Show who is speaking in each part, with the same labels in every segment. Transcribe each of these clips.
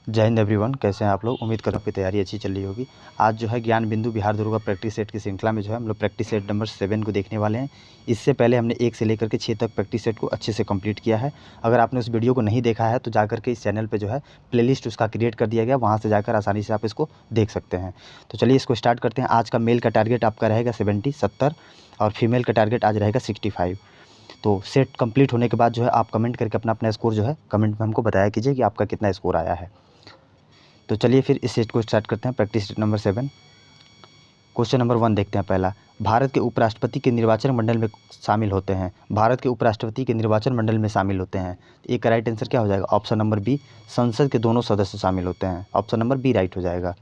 Speaker 1: जय हिंद एवरीवन, कैसे हैं आप लोग। उम्मीद कर रहा हूँ आपकी तैयारी अच्छी चल रही होगी। आज जो है ज्ञान बिंदु बिहार दुर्गा प्रैक्टिस सेट की श्रृंखला में जो है हम लोग प्रैक्टिस सेट नंबर 7 को देखने वाले हैं। इससे पहले हमने 1 से लेकर के 6 तक प्रैक्टिस सेट को अच्छे से कंप्लीट किया है। अगर आपने उस वीडियो को नहीं देखा है तो जाकर के इस चैनल पर जो है प्लेलिस्ट उसका क्रिएट कर दिया गया, वहाँ से जाकर आसानी से आप इसको देख सकते हैं। तो चलिए इसको स्टार्ट करते हैं। आज का मेल का टारगेट आपका रहेगा 70 और फीमेल का टारगेट आज रहेगा 65। तो सेट कंप्लीट होने के बाद जो है आप कमेंट करके अपना अपना स्कोर जो है कमेंट में हमको बताया कीजिए कि आपका कितना स्कोर आया है। तो चलिए फिर इस सेट को स्टार्ट करते हैं। Practice set number 7 question number 1 देखते हैं। पहला, भारत के उपराष्ट्रपति के निर्वाचन मंडल में शामिल होते हैं। भारत के उपराष्ट्रपति के निर्वाचन मंडल में शामिल होते हैं। एक राइट आंसर क्या हो जाएगा? ऑप्शन नंबर बी, संसद के दोनों सदस्य शामिल होते हैं। ऑप्शन नंबर बी राइट हो जाएगा।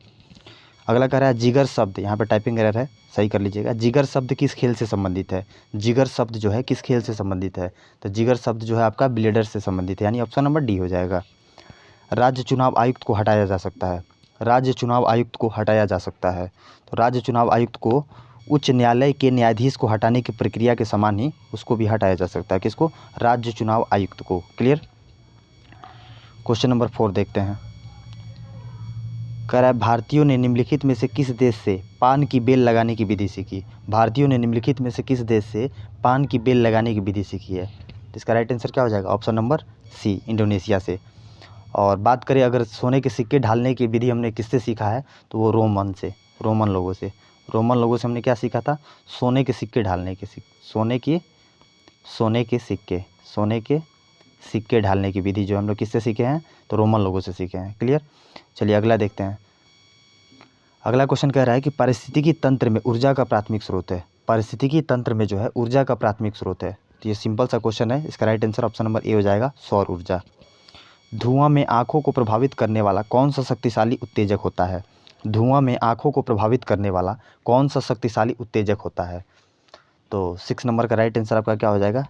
Speaker 1: अगला कह रहा है जिगर शब्द, यहाँ पर टाइपिंग एरर है, सही कर लीजिएगा। जिगर शब्द किस खेल से संबंधित है? जिगर शब्द जो है किस खेल से संबंधित है? तो जिगर शब्द जो है आपका ब्लेडर से संबंधित है, यानी ऑप्शन नंबर डी हो जाएगा। राज्य चुनाव आयुक्त को हटाया जा सकता है। राज्य चुनाव आयुक्त को हटाया जा सकता है। तो राज्य चुनाव आयुक्त को उच्च न्यायालय के न्यायाधीश को हटाने की प्रक्रिया के समान ही उसको भी हटाया जा सकता है। किसको? राज्य चुनाव आयुक्त को। क्लियर। क्वेश्चन नंबर 4 देखते हैं। कह रहा है भारतीयों ने निम्नलिखित में से किस देश से पान की बेल लगाने की विधि सीखी? भारतीयों ने निम्नलिखित में से किस देश से पान की बेल लगाने की विधि सीखी है? तो इसका राइट आंसर क्या हो जाएगा? ऑप्शन नंबर सी, इंडोनेशिया से। और बात करें अगर सोने के सिक्के ढालने की विधि हमने किससे सीखा है, तो वो रोमन से, रोमन लोगों से। रोमन लोगों से हमने क्या सीखा था? सोने के सिक्के ढालने के सोने के सिक्के ढालने की विधि जो हम लोग किससे सीखे हैं? तो रोमन लोगों से सीखे हैं। क्लियर। चलिए अगला देखते हैं। अगला क्वेश्चन कह रहा है कि पारिस्थितिकी तंत्र में ऊर्जा का प्राथमिक स्रोत है। पारिस्थितिकी तंत्र में जो है ऊर्जा का प्राथमिक स्रोत है। तो ये सिंपल सा क्वेश्चन है। इसका राइट आंसर ऑप्शन नंबर ए हो जाएगा, सौर ऊर्जा। धुआं में आँखों को प्रभावित करने वाला कौन सा शक्तिशाली उत्तेजक होता है? धुआं में आँखों को प्रभावित करने वाला कौन सा शक्तिशाली उत्तेजक होता है? तो 6 नंबर का राइट आंसर आपका क्या हो जाएगा?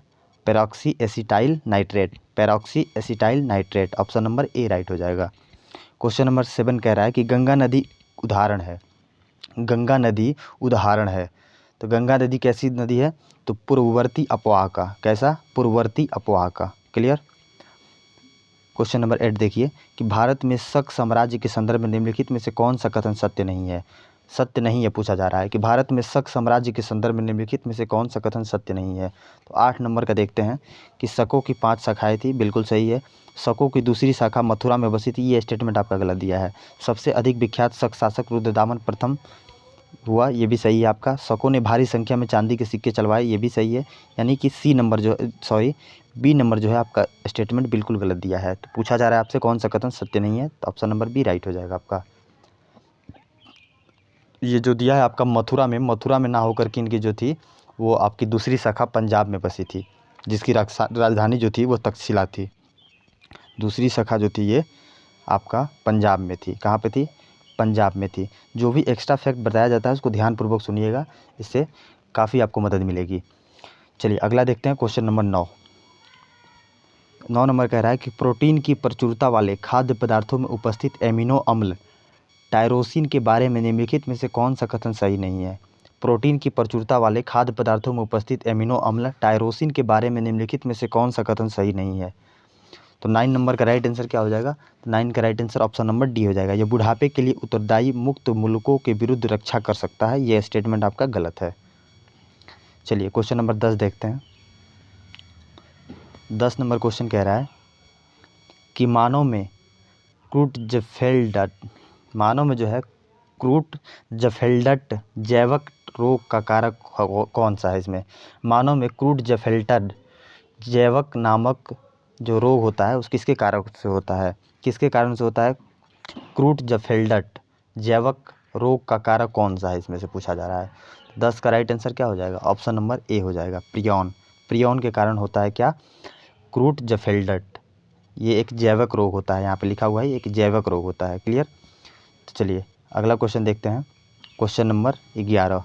Speaker 1: Peroxy acetyl nitrate. Peroxy acetyl nitrate, option number A right हो जाएगा। क्वेश्चन नंबर 7 कह रहा है कि गंगा नदी उदाहरण है। गंगा नदी उदाहरण है। तो गंगा नदी कैसी नदी है? तो पूर्ववर्ती अपवाह का। कैसा? पूर्ववर्ती अपवाह का। क्लियर। क्वेश्चन नंबर 8 देखिए कि भारत में शक साम्राज्य के संदर्भ में निम्नलिखित में से कौन सा कथन सत्य नहीं है? सत्य नहीं है पूछा जा रहा है कि भारत में शक साम्राज्य के संदर्भ में निम्नलिखित में से कौन सा कथन सत्य नहीं है। तो 8 नंबर का देखते हैं कि शकों की 5 शाखाएं थी, बिल्कुल सही है। शकों की दूसरी शाखा मथुरा में बसी थी, ये स्टेटमेंट आपका गलत दिया है। सबसे अधिक विख्यात शक शासक रुद्रदामन प्रथम हुआ, ये भी सही है आपका। शकों ने भारी संख्या में चांदी के सिक्के चलवाए, ये भी सही है। यानी कि बी नंबर जो है आपका स्टेटमेंट बिल्कुल गलत दिया है। तो पूछा जा रहा है आपसे कौन सा कथन सत्य नहीं है, तो ऑप्शन नंबर बी राइट हो जाएगा आपका। ये जो दिया है आपका मथुरा में ना होकर के इनकी जो थी वो आपकी दूसरी शाखा पंजाब में बसी थी, जिसकी राजधानी जो थी वो तक्षशिला थी। दूसरी शाखा जो थी ये आपका पंजाब में थी। कहाँ पे थी? पंजाब में थी। जो भी एक्स्ट्रा फैक्ट बताया जाता है उसको ध्यानपूर्वक सुनिएगा, इससे काफ़ी आपको मदद मिलेगी। चलिए अगला देखते हैं। क्वेश्चन नंबर 9 नंबर कह रहा है कि प्रोटीन की प्रचुरता वाले खाद्य पदार्थों में उपस्थित एमिनो अम्ल टायरोसिन के बारे में निम्नलिखित में से कौन सा कथन सही नहीं है? प्रोटीन की प्रचुरता वाले खाद्य पदार्थों में उपस्थित एमिनो अम्ल टायरोसिन के बारे में निम्नलिखित में से कौन सा कथन सही नहीं है? तो 9 नंबर का राइट आंसर क्या हो जाएगा? 9 का right answer option number D हो जाएगा। ये बुढ़ापे के लिए उत्तरदायी मुक्त मुल्कों के विरुद्ध रक्षा कर सकता है, ये स्टेटमेंट आपका गलत है। चलिए क्वेश्चन नंबर 10 देखते हैं। 10 नंबर क्वेश्चन कह रहा है कि मानव में क्रूटजफेल्डट जैवक रोग का कारक कौन सा है? इसमें मानव में क्रूटजफेल्डट जैवक नामक जो रोग होता है उस किसके कारण से होता है? किसके कारण से होता है? क्रूटजफेल्डट जैवक रोग का कारक कौन सा है, इसमें से पूछा जा रहा है। 10 का राइट आंसर क्या हो जाएगा? ऑप्शन नंबर ए हो जाएगा, प्रियॉन। प्रियॉन के कारण होता है क्या? क्रूटजफेल्डट। ये एक जैवक रोग होता है, यहाँ पे लिखा हुआ है एक जैवक रोग होता है। क्लियर। तो चलिए अगला क्वेश्चन देखते हैं। क्वेश्चन नंबर 11,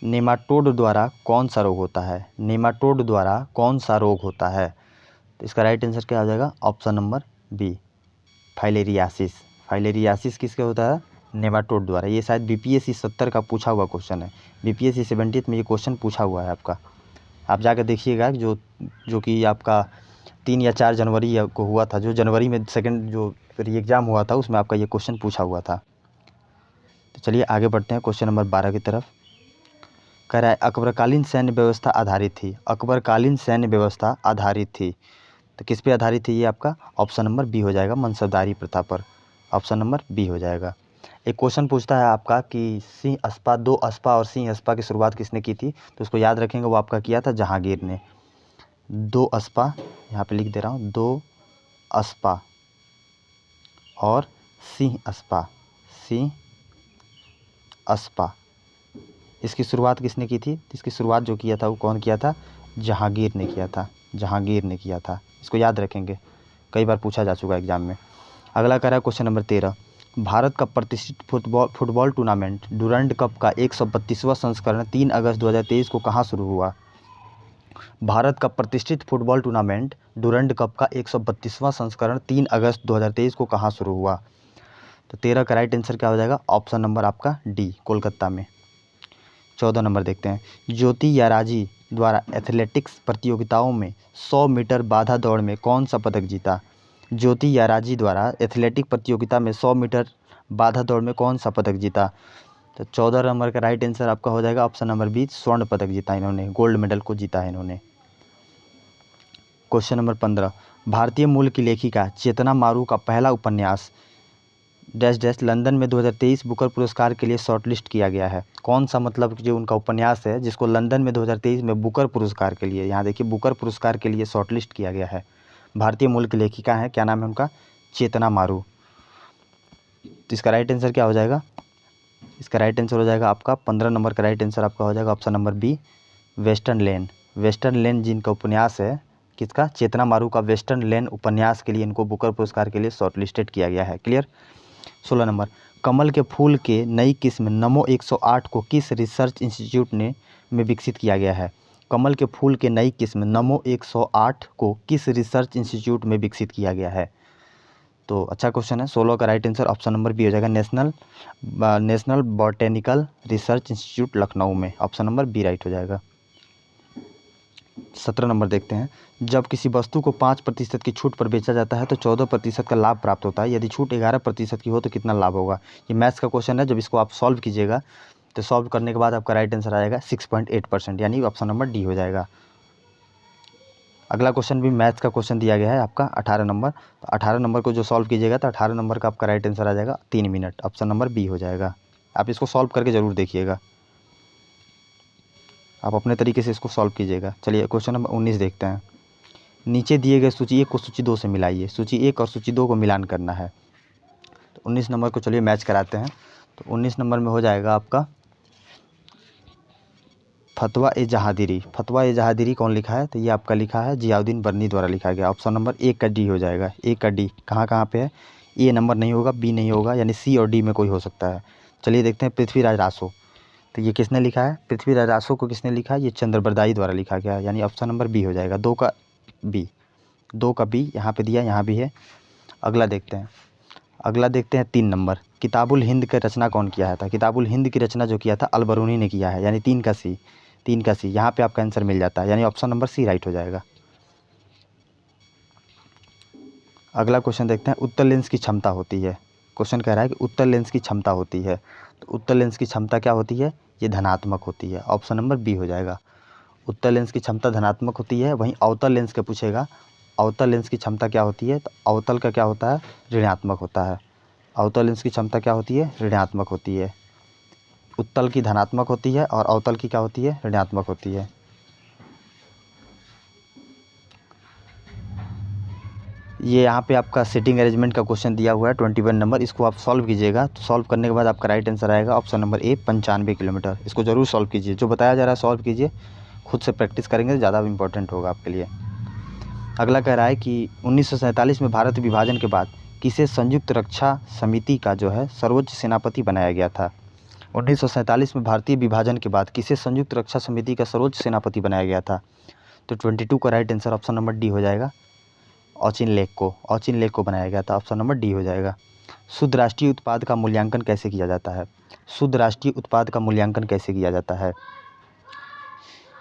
Speaker 1: नेमाटोड द्वारा कौन सा रोग होता है? नेमाटोड द्वारा कौन सा रोग होता है? तो इसका राइट आंसर क्या हो जाएगा? Option number B, filariasis. Filariasis किसके होता है? नेमाटोड द्वारा। ये शायद बीपीएससी 70 का पूछा हुआ क्वेश्चन है। बीपीएससी 70 में ये क्वेश्चन पूछा हुआ है आपका। आप जाकर देखिएगा जो कि आपका 3 या 4 जनवरी को हुआ था, जो जनवरी में सेकंड जो री एग्ज़ाम हुआ था उसमें आपका ये क्वेश्चन पूछा हुआ था। तो चलिए आगे बढ़ते हैं क्वेश्चन नंबर 12 की तरफ। कह रहा है अकबरकालीन सैन्य व्यवस्था आधारित थी, अकबरकालीन सैन्य व्यवस्था आधारित थी। तो किस पे आधारित थी ये आपका? ऑप्शन नंबर बी हो जाएगा, मनसबदारी प्रथा पर। ऑप्शन नंबर बी हो जाएगा। एक क्वेश्चन पूछता है आपका कि सिंह अस्पा, 2 अस्पा और सिंह अस्पा की शुरुआत किसने की थी? तो उसको याद रखेंगे, वो आपका किया था जहांगीर ने। 2 अस्पा, यहाँ पे लिख दे रहा हूँ, 2 अस्पा और सिंह अस्पा, सिंह अस्पा, इसकी शुरुआत किसने की थी? इसकी शुरुआत जो किया था वो कौन किया था? जहांगीर ने किया था, जहांगीर ने किया था। इसको याद रखेंगे, कई बार पूछा जा चुका है एग्जाम में। अगला कह रहा है क्वेश्चन नंबर 13, भारत का प्रतिष्ठित फुटबॉल टूर्नामेंट डुरंड कप का 132वां संस्करण 3 अगस्त 2023 को कहाँ शुरू हुआ? भारत का प्रतिष्ठित फुटबॉल टूर्नामेंट डुरंड कप का 132वां संस्करण 3 अगस्त 2023 को कहाँ शुरू हुआ? तो 13 का राइट आंसर क्या हो जाएगा? ऑप्शन नंबर आपका डी, कोलकाता में। 14 नंबर देखते हैं, ज्योति याराजी द्वारा एथलेटिक्स प्रतियोगिताओं में 100 मीटर बाधा दौड़ में कौन सा पदक जीता? ज्योति याराजी द्वारा एथलेटिक प्रतियोगिता में 100 मीटर बाधा दौड़ में कौन सा पदक जीता? तो 14 नंबर का राइट आंसर आपका हो जाएगा ऑप्शन नंबर बी, स्वर्ण पदक जीता इन्होंने, गोल्ड मेडल को जीता है इन्होंने। क्वेश्चन नंबर 15, भारतीय मूल की लेखिका चेतना मारू का पहला उपन्यास डैश डैश लंदन में 2023 बुकर पुरस्कार के लिए शॉर्टलिस्ट किया गया है। कौन सा, मतलब जो उनका उपन्यास है जिसको लंदन में 2023 में बुकर पुरस्कार के लिए, यहाँ देखिए बुकर पुरस्कार के लिए शॉर्टलिस्ट किया गया है। भारतीय मूल की लेखिका है, क्या नाम है उनका? चेतना मारू। तो इसका राइट आंसर क्या हो जाएगा? इसका राइट आंसर हो जाएगा आपका 15 नंबर का राइट आंसर आपका हो जाएगा ऑप्शन नंबर बी, वेस्टर्न लेन। वेस्टर्न लेन जिनका उपन्यास है, किसका? चेतना मारू का वेस्टर्न लेन उपन्यास के लिए इनको बुकर पुरस्कार के लिए शॉर्टलिस्टेड किया गया है। क्लियर। 16 नंबर, कमल के फूल के नई किस्म नमो 108 को किस रिसर्च इंस्टीट्यूट ने में विकसित किया गया है? कमल के फूल के नई किस्म नमो 108 को किस रिसर्च इंस्टीट्यूट में विकसित किया गया है? तो अच्छा क्वेश्चन है। 16 का right answer option number B हो जाएगा, national botanical research institute Lucknow में। ऑप्शन नंबर बी राइट हो जाएगा। 17 नंबर देखते हैं, जब किसी वस्तु को 5% की छूट पर बेचा जाता है तो 14% का लाभ प्राप्त होता है। यदि छूट 11% की हो तो कितना लाभ होगा? ये मैथ्स का क्वेश्चन है। जब इसको आप सॉल्व कीजिएगा तो सॉल्व करने के बाद आपका राइट आंसर आएगा 6.8%, यानी ऑप्शन नंबर डी हो जाएगा। अगला क्वेश्चन भी मैथ्स का क्वेश्चन दिया गया है आपका 18 नंबर। तो 18 नंबर को जो सॉल्व कीजिएगा तो 18 नंबर का आपका राइट आंसर आ जाएगा 3 मिनट। ऑप्शन नंबर बी हो जाएगा। आप इसको सॉल्व करके ज़रूर देखिएगा, आप अपने तरीके से इसको सॉल्व कीजिएगा। चलिए क्वेश्चन नंबर 19 देखते हैं। नीचे दिए गए सूची 1 को सूची 2 से मिलाइए। सूची 1 और सूची 2 को मिलान करना है। तो 19 नंबर को चलिए मैच कराते हैं। तो 19 नंबर में हो जाएगा आपका फतवा ए जहादिरी। फतवा ए जहादिरी कौन लिखा है? तो ये आपका लिखा है जियाउद्दीन बर्नी द्वारा लिखा गया। ऑप्शन नंबर ए का डी हो जाएगा। ए का डी कहाँ कहाँ पे है? ए नंबर नहीं होगा, बी नहीं होगा, यानी सी और डी में कोई हो सकता है। चलिए देखते हैं, पृथ्वीराज रासो। तो ये किसने लिखा है? पृथ्वीराज रासो को किसने लिखा है? ये चंद्रबरदाई द्वारा लिखा गया है, यानी ऑप्शन नंबर बी हो जाएगा। 2 का बी यहाँ पे दिया, यहाँ भी है। अगला देखते हैं 3 नंबर, किताबुल हिंद की रचना कौन किया था? किताबुल हिंद की रचना जो किया था अलबरूनी ने किया है, यानी 3 का सी यहाँ पे आपका आंसर मिल जाता है, यानी ऑप्शन नंबर सी राइट हो जाएगा। अगला क्वेश्चन देखते हैं, उत्तल लेंस की क्षमता होती है। क्वेश्चन कह रहा है कि उत्तल लेंस की क्षमता होती है। तो उत्तल लेंस की क्षमता क्या होती है? ये धनात्मक होती है। ऑप्शन नंबर बी हो जाएगा। उत्तल लेंस की क्षमता धनात्मक होती है। वहीं अवतल लेंस का पूछेगा, अवतल लेंस की क्षमता क्या होती है? तो अवतल का क्या होता है? ऋणात्मक होता है। अवतल लेंस की क्षमता क्या होती है? ऋणात्मक होती है। उत्तल की धनात्मक होती है और अवतल की क्या होती है? ऋणात्मक होती है। ये यहाँ पे आपका सेटिंग अरेंजमेंट का क्वेश्चन दिया हुआ है 21 नंबर। इसको आप सॉल्व कीजिएगा। तो सॉल्व करने के बाद आपका राइट आंसर आएगा ऑप्शन नंबर ए, 95 किलोमीटर। इसको ज़रूर सॉल्व कीजिए, जो बताया जा रहा है सॉल्व कीजिए, खुद से प्रैक्टिस करेंगे तो ज़्यादा इंपॉर्टेंट होगा आपके लिए। अगला कह रहा है कि 1947 में भारत विभाजन के बाद किसे संयुक्त रक्षा समिति का जो है सर्वोच्च सेनापति बनाया गया था? 1947 में भारतीय विभाजन के बाद किसे संयुक्त रक्षा समिति का सर्वोच्च सेनापति बनाया गया था? तो 22 का right answer option number D हो जाएगा। ऑचिन लेक को बनाया गया था। ऑप्शन नंबर डी हो जाएगा। शुद्ध राष्ट्रीय उत्पाद का मूल्यांकन कैसे किया जाता है? शुद्ध राष्ट्रीय उत्पाद का मूल्यांकन कैसे किया जाता है?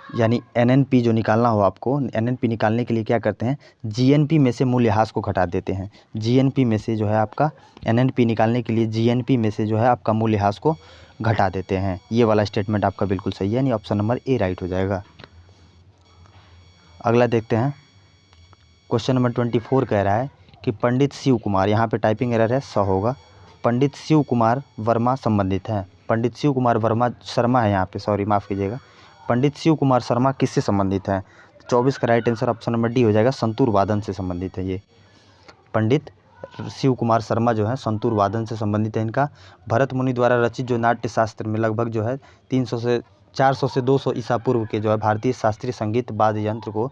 Speaker 1: यानी एनएनपी जो निकालना हो आपको, एनएनपी निकालने के लिए क्या करते हैं, जीएनपी में से मूल्यह्रास को घटा देते हैं। जीएनपी में से जो है आपका, एनएनपी निकालने के लिए जीएनपी में से जो है आपका मूल्यह्रास को घटा देते हैं। ये वाला स्टेटमेंट आपका बिल्कुल सही है, यानी ऑप्शन नंबर ए राइट हो जाएगा। अगला देखते हैं, क्वेश्चन नंबर 24 कह रहा है कि पंडित शिव कुमार, यहाँ पे टाइपिंग एरर है, 100 होगा। पंडित शिव कुमार वर्मा संबंधित हैं। पंडित शिव कुमार वर्मा शर्मा है यहाँ पे, सॉरी माफ़ कीजिएगा। पंडित शिव कुमार शर्मा किससे संबंधित हैं? 24 का right answer option number D हो जाएगा, संतूर वादन से संबंधित है ये। पंडित शिव कुमार शर्मा जो है संतूर वादन से संबंधित है। इनका भरत मुनि द्वारा रचित जो नाट्य शास्त्र में लगभग जो है 400 से 200 ईसा पूर्व के जो है भारतीय शास्त्रीय संगीत वाद्य यंत्र को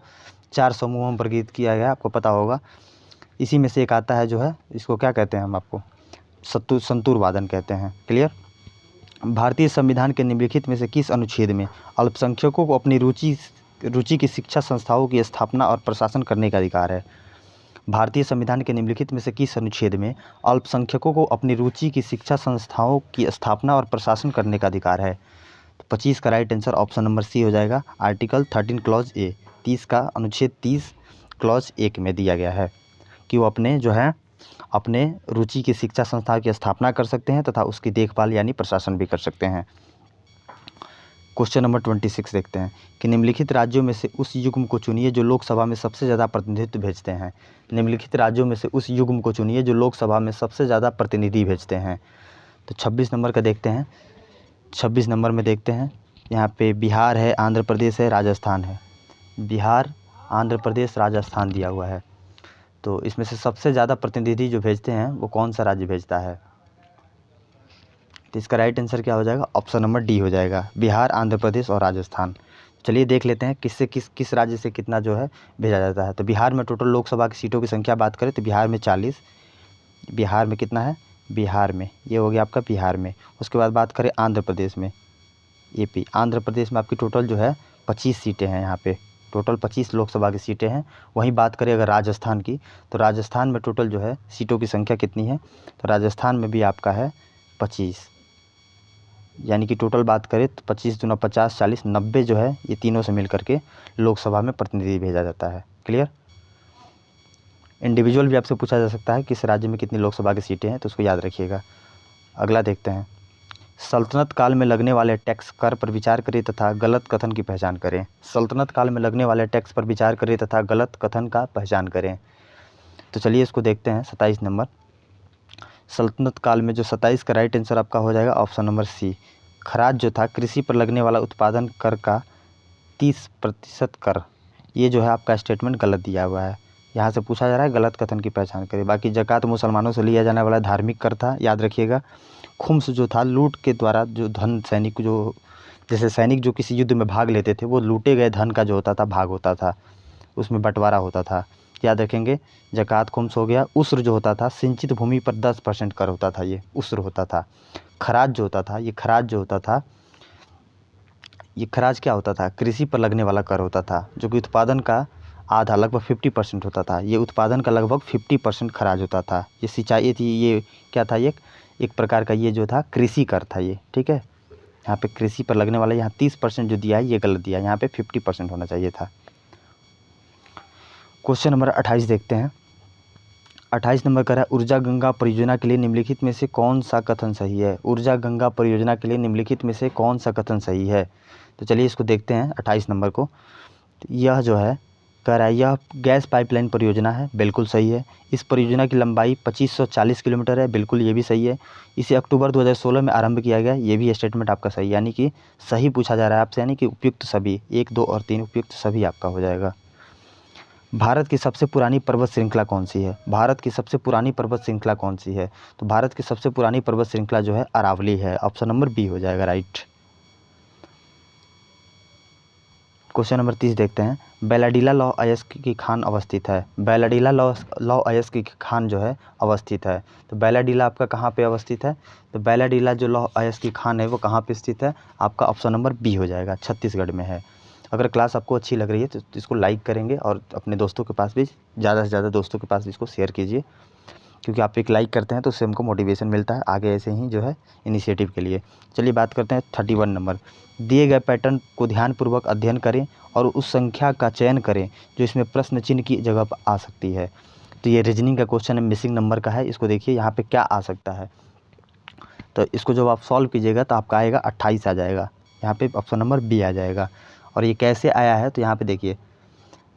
Speaker 1: 4 समूहों में वर्गीकृत किया गया, आपको पता होगा। इसी में से एक आता है जो है, इसको क्या कहते हैं हम आपको, संतूर वादन कहते हैं। क्लियर। भारतीय संविधान के निम्नलिखित में से किस अनुच्छेद में अल्पसंख्यकों को अपनी रुचि की शिक्षा संस्थाओं की स्थापना और प्रशासन करने का अधिकार है? भारतीय संविधान के निम्नलिखित में से किस अनुच्छेद में अल्पसंख्यकों को अपनी रुचि की शिक्षा संस्थाओं की स्थापना और प्रशासन करने का अधिकार है? तो 25 का right answer option number C हो जाएगा, आर्टिकल 13 क्लॉज ए। 30 का अनुच्छेद 30 क्लॉज 1 में दिया गया है कि वो अपने जो है अपने रुचि की शिक्षा संस्था की स्थापना कर सकते हैं तथा उसकी देखभाल यानी प्रशासन भी कर सकते हैं। क्वेश्चन नंबर 26 देखते हैं कि निम्नलिखित राज्यों में से उस युग्म को चुनिए जो लोकसभा में सबसे ज़्यादा प्रतिनिधित्व भेजते हैं। निम्नलिखित राज्यों में से उस युग्म को चुनिए जो लोकसभा में सबसे ज़्यादा प्रतिनिधि भेजते हैं। तो 26 नंबर का देखते हैं। 26 नंबर में देखते हैं, यहाँ पे बिहार है, आंध्र प्रदेश है, राजस्थान है। बिहार, आंध्र प्रदेश, राजस्थान दिया हुआ है। तो इसमें से सबसे ज़्यादा प्रतिनिधि जो भेजते हैं वो कौन सा राज्य भेजता है? तो इसका राइट आंसर क्या हो जाएगा? ऑप्शन नंबर डी हो जाएगा, बिहार, आंध्र प्रदेश और राजस्थान। चलिए देख लेते हैं किस राज्य से कितना जो है भेजा जाता है। तो बिहार में टोटल लोकसभा की सीटों की संख्या बात करें तो बिहार में 40। बिहार में कितना है? बिहार में ये हो गया आपका बिहार में। उसके बाद बात करें आंध्र प्रदेश में, एपी, आंध्र प्रदेश में आपकी टोटल जो है 25 सीटें हैं। यहाँ पे टोटल 25 लोकसभा की सीटें हैं। वहीं बात करें अगर राजस्थान की, तो राजस्थान में टोटल जो है सीटों की संख्या कितनी है? तो राजस्थान में भी आपका है 25, यानी कि टोटल बात करें तो 25 दूना 50, 40, 90 जो है ये तीनों से मिल करके लोकसभा में प्रतिनिधि भेजा जाता है। क्लियर। इंडिविजुअल भी आपसे पूछा जा सकता है किस राज्य में कितनी लोकसभा की सीटें हैं, तो उसको याद रखिएगा। अगला देखते हैं, सल्तनत काल में लगने वाले टैक्स कर पर विचार करें तथा गलत कथन की पहचान करें। सल्तनत काल में लगने वाले टैक्स पर विचार करें तथा गलत कथन का पहचान करें। तो चलिए इसको देखते हैं। 27 नंबर, सल्तनत काल में जो 27 का राइट आंसर आपका हो जाएगा ऑप्शन नंबर सी। खराज जो था कृषि पर लगने वाला उत्पादन कर का 30% कर, ये जो है आपका स्टेटमेंट गलत दिया हुआ है। यहाँ से पूछा जा रहा है गलत कथन की पहचान करें। बाकी ज़कात मुसलमानों से लिया जाने वाला धार्मिक कर था, याद रखिएगा। खुम्स जो था लूट के द्वारा जो धन सैनिक जो, जैसे सैनिक जो किसी युद्ध में भाग लेते थे वो लूटे गए धन का जो होता था भाग होता था, उसमें बंटवारा होता था, याद रखेंगे। ज़कात खुम्स हो गया। उस्र जो होता था सिंचित भूमि पर 10% कर होता था, ये उस्र होता था। खराज जो होता था, ये खराज जो होता था, ये खराज क्या होता था? कृषि पर लगने वाला कर होता था, जो कि उत्पादन का आधा लगभग 50% होता था। ये उत्पादन का लगभग 50% खराज होता था। ये सिंचाई थी, ये क्या था? ये एक प्रकार का ये जो था कृषि कर था ये, ठीक है। यहाँ पे कृषि पर लगने वाला यहाँ 30% जो दिया है ये गलत दिया है, यहाँ पे 50% होना चाहिए था। क्वेश्चन नंबर 28 देखते हैं। 28 नंबर कह रहा है ऊर्जा गंगा परियोजना के लिए निम्नलिखित में से कौन सा कथन सही है? ऊर्जा गंगा परियोजना के लिए निम्नलिखित में से कौन सा कथन सही है? तो चलिए इसको देखते हैं 28 नंबर को। तो यह जो है कह रहा है यह गैस पाइपलाइन परियोजना है, बिल्कुल सही है। इस परियोजना की लंबाई 2540 किलोमीटर है, बिल्कुल ये भी सही है। इसे अक्टूबर 2016 में आरंभ किया गया, ये भी स्टेटमेंट आपका सही, यानी कि सही पूछा जा रहा है आपसे, यानी कि उपयुक्त सभी, 1, 2 और 3 उपयुक्त सभी आपका हो जाएगा। भारत की सबसे पुरानी पर्वत श्रृंखला कौन सी है? भारत की सबसे पुरानी पर्वत श्रृंखला कौन सी है? तो भारत की सबसे पुरानी पर्वत श्रृंखला जो है अरावली है, ऑप्शन नंबर बी हो जाएगा राइट। क्वेश्चन नंबर 30 देखते हैं। बैलाडीला लौह अयस्क की खान अवस्थित है। बैलाडीला लौह अयस्क की खान जो है अवस्थित है। तो बैलाडीला आपका कहाँ पे अवस्थित है? तो बैलाडीला जो लौह अयस्क की खान है वो कहाँ पे स्थित है? आपका ऑप्शन नंबर बी हो जाएगा, छत्तीसगढ़ में है। अगर क्लास आपको अच्छी लग रही है तो इसको लाइक करेंगे और अपने दोस्तों के पास भी, ज़्यादा से ज़्यादा दोस्तों के पास इसको शेयर कीजिए। क्योंकि आप एक लाइक करते हैं तो उससे हमको मोटिवेशन मिलता है आगे ऐसे ही जो है इनिशिएटिव के लिए। चलिए बात करते हैं 31 नंबर। दिए गए पैटर्न को ध्यानपूर्वक अध्ययन करें और उस संख्या का चयन करें जो इसमें प्रश्न चिन्ह की जगह पर आ सकती है। तो ये रीजनिंग का क्वेश्चन है, मिसिंग नंबर का है। इसको देखिए यहाँ पे क्या आ सकता है, तो इसको जब आप सॉल्व कीजिएगा तो आपका आएगा 28 आ जाएगा। यहाँ पे ऑप्शन नंबर बी आ जाएगा। और ये कैसे आया है, तो यहाँ पे देखिए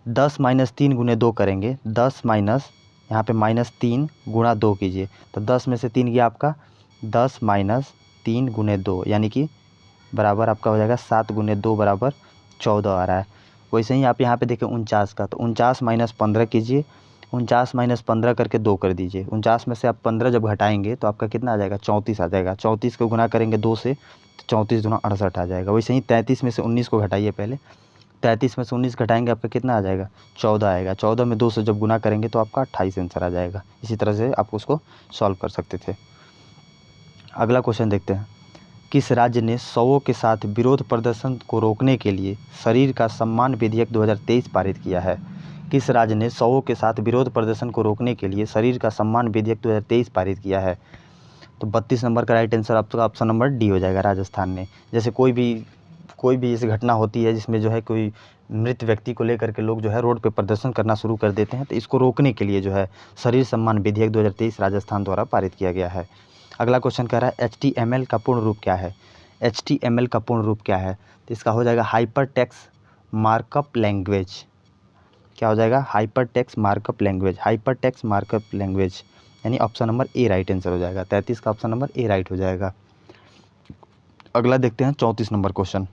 Speaker 1: 10 - 3 × 2 करेंगे, 10 माइनस यहाँ पे -3 × 2 कीजिए, तो 10 में से 3 गया आपका, 10 - 3 × 2 यानी कि बराबर आपका हो जाएगा 7 × 2 बराबर 14 आ रहा है। वैसे ही आप यहाँ पे देखें 49 का, तो 49 - 15 कीजिए, 49 - 15 करके 2 कर दीजिए। 49 में से आप 15 जब घटाएंगे तो आपका कितना आ जाएगा, 34 आ जाएगा। 34 को गुना करेंगे 2 से तो 34 दूना 68 आ जाएगा। वैसे ही 33 में से 19 को घटाइए पहले, 33 में से 19 घटाएंगे आपका कितना आ जाएगा, 14 आएगा। 14 में 2 से जब गुना करेंगे तो आपका 28 आंसर आ जाएगा। इसी तरह से आप उसको सॉल्व कर सकते थे। अगला क्वेश्चन देखते हैं। किस राज्य ने शवों के साथ विरोध प्रदर्शन को रोकने के लिए शरीर का सम्मान विधेयक 2023 पारित किया है? किस राज्य ने शवों के साथ विरोध प्रदर्शन को रोकने के लिए शरीर का सम्मान विधेयक 2023 पारित किया है? तो 32 नंबर का राइट आंसर आपका ऑप्शन नंबर डी हो जाएगा, राजस्थान ने। जैसे कोई भी ऐसी घटना होती है जिसमें जो है कोई मृत व्यक्ति को लेकर के लोग जो है रोड पे प्रदर्शन करना शुरू कर देते हैं, तो इसको रोकने के लिए जो है शरीर सम्मान विधेयक 2023 राजस्थान द्वारा पारित किया गया है। अगला क्वेश्चन कह रहा है HTML का पूर्ण रूप क्या है? HTML का पूर्ण रूप क्या है? तो इसका हो जाएगा हाइपर टेक्स्ट मार्कअप लैंग्वेज। क्या हो जाएगा, hyper text markup language, hyper text markup language, यानी option number A right answer हो जाएगा। 33 का ऑप्शन नंबर ए राइट हो जाएगा। अगला देखते हैं 34 नंबर क्वेश्चन।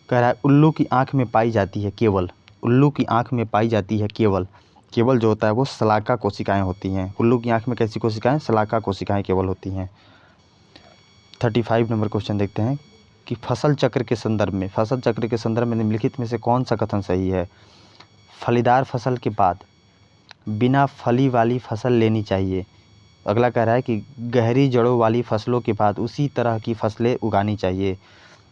Speaker 1: कह रहा है उल्लू की आंख में पाई जाती है केवल, उल्लू की आंख में पाई जाती है केवल, केवल जो होता है वो शलाका कोशिकाएं होती हैं। उल्लू की आंख में कैसी कोशिकाएं, शलाका कोशिकाएं केवल होती हैं। 35 नंबर क्वेश्चन देखते हैं कि फसल चक्र के संदर्भ में निम्नलिखित में से कौन सा कथन सही है? फलीदार फसल के बाद बिना फली वाली फसल लेनी चाहिए। अगला कह रहा है कि गहरी जड़ों वाली फसलों के बाद उसी तरह की फसलें उगानी चाहिए।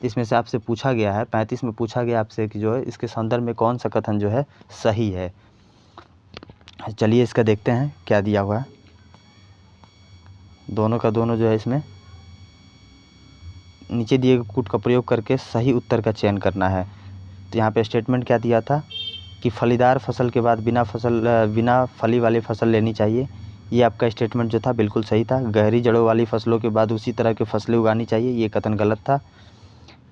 Speaker 1: इसमें से आपसे पूछा गया है, 35 में पूछा गया आपसे कि जो है इसके संदर्भ में कौन सा कथन जो है सही है। चलिए इसका देखते हैं क्या दिया हुआ है। दोनों का दोनों जो है इसमें नीचे दिए गए कूट का प्रयोग करके सही उत्तर का चयन करना है। तो यहाँ पे स्टेटमेंट क्या दिया था कि फलीदार फसल के बाद बिना फली वाली फसल लेनी चाहिए। ये आपका स्टेटमेंट जो था बिल्कुल सही था। गहरी जड़ों वाली फसलों के बाद उसी तरह की फसलें उगानी चाहिए, ये कथन गलत था।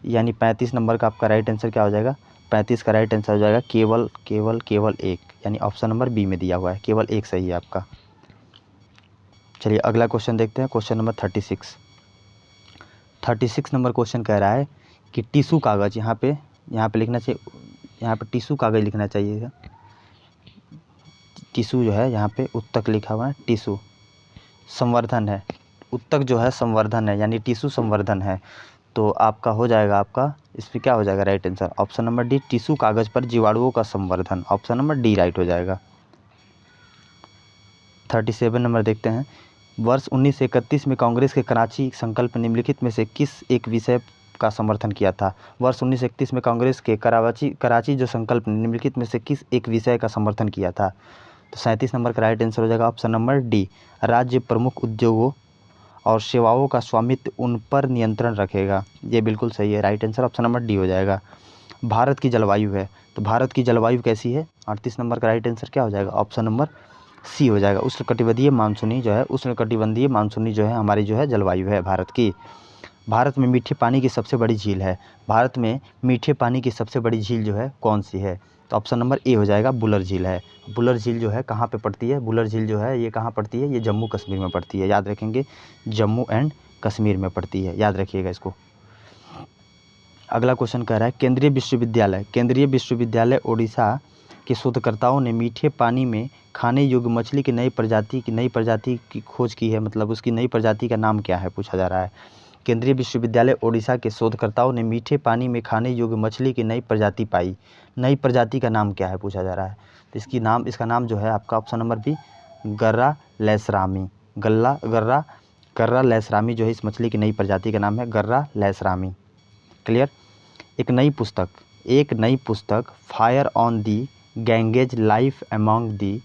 Speaker 1: यानी 35 नंबर का आपका राइट आंसर क्या हो जाएगा, 35 का राइट आंसर हो जाएगा केवल एक, यानी ऑप्शन नंबर बी में दिया हुआ है, केवल एक सही है आपका। चलिए अगला क्वेश्चन देखते हैं, क्वेश्चन नंबर 36 नंबर क्वेश्चन कह रहा है कि टिश्यू कागज़, यहाँ पे लिखना चाहिए, यहाँ पे टिश्यू कागज़ लिखना चाहिए। टिश्यू जो है यहाँ पे उत्तक लिखा हुआ है, टिश्यू संवर्धन है, उत्तक जो है संवर्धन है, यानी टिश्यू संवर्धन है। तो आपका हो जाएगा, आपका इसमें क्या हो जाएगा right answer, option number D, tissue कागज़ पर जीवाणुओं का संवर्धन, ऑप्शन नंबर डी राइट हो जाएगा। 37 नंबर देखते हैं। वर्ष 1931 में कांग्रेस के कराची संकल्प निम्नलिखित में से किस एक विषय का समर्थन किया था? वर्ष 1931 में कांग्रेस के कराची जो संकल्प निम्नलिखित में से किस एक विषय का समर्थन किया था? तो 37 नंबर का राइट आंसर हो जाएगा ऑप्शन नंबर डी, राज्य प्रमुख उद्योगों और सेवाओं का स्वामित्व उन पर नियंत्रण रखेगा। ये बिल्कुल सही है, right answer option number D हो जाएगा। भारत की जलवायु है, तो भारत की जलवायु कैसी है? 38 नंबर का राइट आंसर क्या हो जाएगा, ऑप्शन नंबर सी हो जाएगा। उष्णकटिबंधीय मानसूनी जो है हमारी जो है जलवायु है भारत की। भारत में मीठे पानी की सबसे बड़ी झील है, भारत में मीठे पानी की सबसे बड़ी झील जो है कौन सी है? तो ऑप्शन नंबर ए हो जाएगा, बुलर झील है। बुलर झील जो है कहाँ पे पड़ती है? बुलर झील जो है ये कहाँ पड़ती है? ये जम्मू कश्मीर में पड़ती है, याद रखेंगे, जम्मू एंड कश्मीर में पड़ती है, याद रखिएगा इसको। अगला क्वेश्चन कह रहा है केंद्रीय विश्वविद्यालय ओडिशा के शोधकर्ताओं ने मीठे पानी में खाने योग्य मछली की नई प्रजाति की खोज की है, मतलब उसकी नई प्रजाति का नाम क्या है पूछा जा रहा है। केंद्रीय विश्वविद्यालय ओडिशा के शोधकर्ताओं ने मीठे पानी में खाने योग्य मछली की नई प्रजाति पाई, नई प्रजाति का नाम क्या है पूछा जा रहा है। तो इसका नाम जो है आपका ऑप्शन नंबर बी, गर्रा लैसरामी, गर्रा लैसरामी जो है इस मछली की नई प्रजाति का नाम है, गर्रा लैसरामी। क्लियर। एक नई पुस्तक fire on the Ganges life among the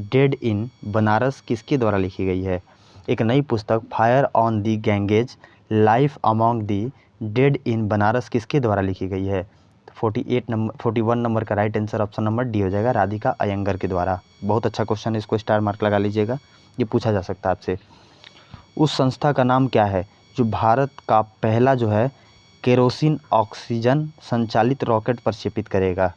Speaker 1: dead in Banaras किसके द्वारा लिखी गई है? एक नई पुस्तक fire on the Ganges life among the dead in Banaras किसके द्वारा लिखी गई है? 41 नंबर का right answer option number D हो जाएगा, राधिका अयंगर के द्वारा। बहुत अच्छा क्वेश्चन है, इसको स्टार मार्क लगा लीजिएगा, ये पूछा जा सकता है आपसे। उस संस्था का नाम क्या है जो भारत का पहला जो है केरोसिन ऑक्सीजन संचालित रॉकेट प्रक्षेपित करेगा?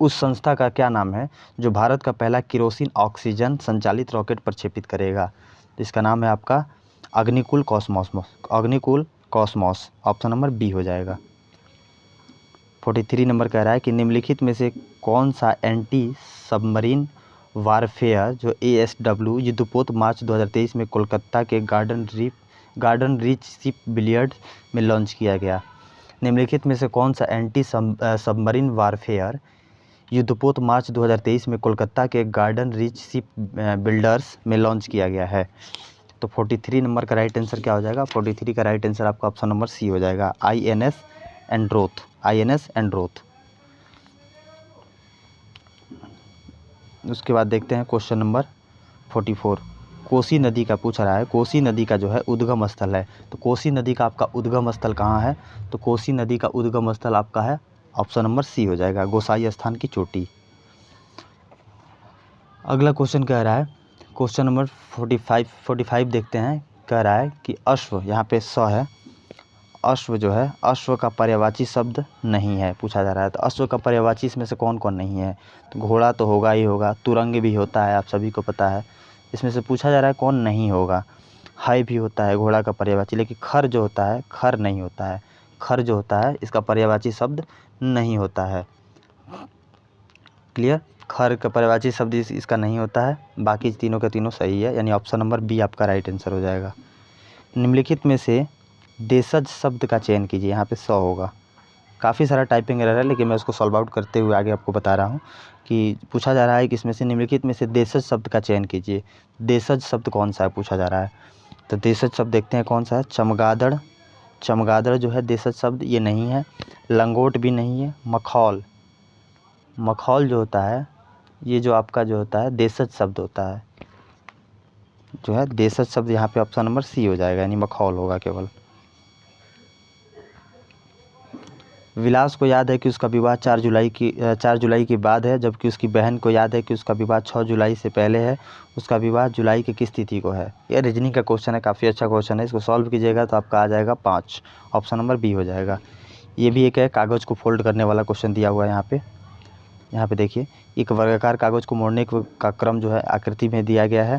Speaker 1: उस संस्था का क्या नाम है जो भारत का पहला केरोसिन ऑक्सीजन संचालित रॉकेट प्रक्षेपित करेगा? तो इसका नाम है आपका Agnikul Cosmos, option number B हो जाएगा। 43 नंबर कह रहा है कि निम्नलिखित में से कौन सा एंटी सबमरीन वारफेयर जो ASW युद्धपोत मार्च 2023 में कोलकाता के गार्डन रीच शिप बिलियर्ड में लॉन्च किया गया? निम्नलिखित में से कौन सा एंटी सबमरीन वारफेयर युद्धपोत मार्च 2023 में कोलकाता के गार्डन रीच शिप बिल्डर्स में लॉन्च किया गया है? तो 43 नंबर का राइट आंसर क्या हो जाएगा? 43 का राइट आंसर आपका ऑप्शन नंबर सी हो जाएगा, INS एंड्रोथ। उसके बाद देखते हैं क्वेश्चन नंबर 44। कोसी नदी का पूछ रहा है, कोसी नदी का जो है उद्गम स्थल है, तो कोसी नदी का आपका उद्गम स्थल कहाँ है? तो कोसी नदी का उद्गम स्थल आपका है ऑप्शन नंबर सी हो जाएगा, गोसाई स्थान की चोटी। अगला क्वेश्चन कह रहा है, क्वेश्चन नंबर 45 देखते हैं। कह रहा है कि अश्व, यहाँ पे स है, अश्व जो है, अश्व का पर्यायवाची शब्द नहीं है, पूछा जा रहा है। तो अश्व का पर्यायवाची इसमें से कौन कौन नहीं है? तो घोड़ा तो होगा ही होगा, तुरंग भी होता है, आप सभी को पता है। इसमें से पूछा जा रहा है कौन नहीं होगा? है भी होता है घोड़ा का पर्यायवाची, लेकिन खर जो होता है, खर नहीं होता है। खर जो होता है इसका पर्यायवाची शब्द नहीं होता है। क्लियर? खर का पर्यायवाची शब्द इसका नहीं होता है। बाकी तीनों के तीनों सही है, यानी ऑप्शन नंबर बी आपका राइट आंसर हो जाएगा। निम्नलिखित में से देशज शब्द का चयन कीजिए, यहाँ पे 100 होगा। काफ़ी सारा टाइपिंग एरर है, लेकिन मैं उसको सॉल्व आउट करते हुए आगे आपको बता रहा हूँ कि पूछा जा रहा है कि इसमें से निम्नलिखित में से देशज शब्द का चयन कीजिए। देशज शब्द कौन सा है पूछा जा रहा है। तो देशज शब्द देखते हैं कौन सा है। चमगादड़ जो है देशज शब्द, ये नहीं है। लंगोट भी नहीं है। मखौल जो होता है, ये जो आपका जो होता है देशज शब्द होता है, जो है देशज शब्द यहाँ पे ऑप्शन नंबर सी हो जाएगा, यानी मखौल होगा केवल। विलास को याद है कि उसका विवाह 4 जुलाई के बाद है, जबकि उसकी बहन को याद है कि उसका विवाह 6 जुलाई से पहले है। उसका विवाह जुलाई की किस तिथि को है? यह रीजनिंग का क्वेश्चन है, काफ़ी अच्छा क्वेश्चन है। इसको सॉल्व कीजिएगा तो आपका आ जाएगा 5, ऑप्शन नंबर बी हो जाएगा। ये भी एक है कागज़ को फोल्ड करने वाला क्वेश्चन दिया हुआ है यहाँ पे देखिए, एक वर्गाकार कागज़ को मोड़ने का क्रम जो है आकृति में दिया गया है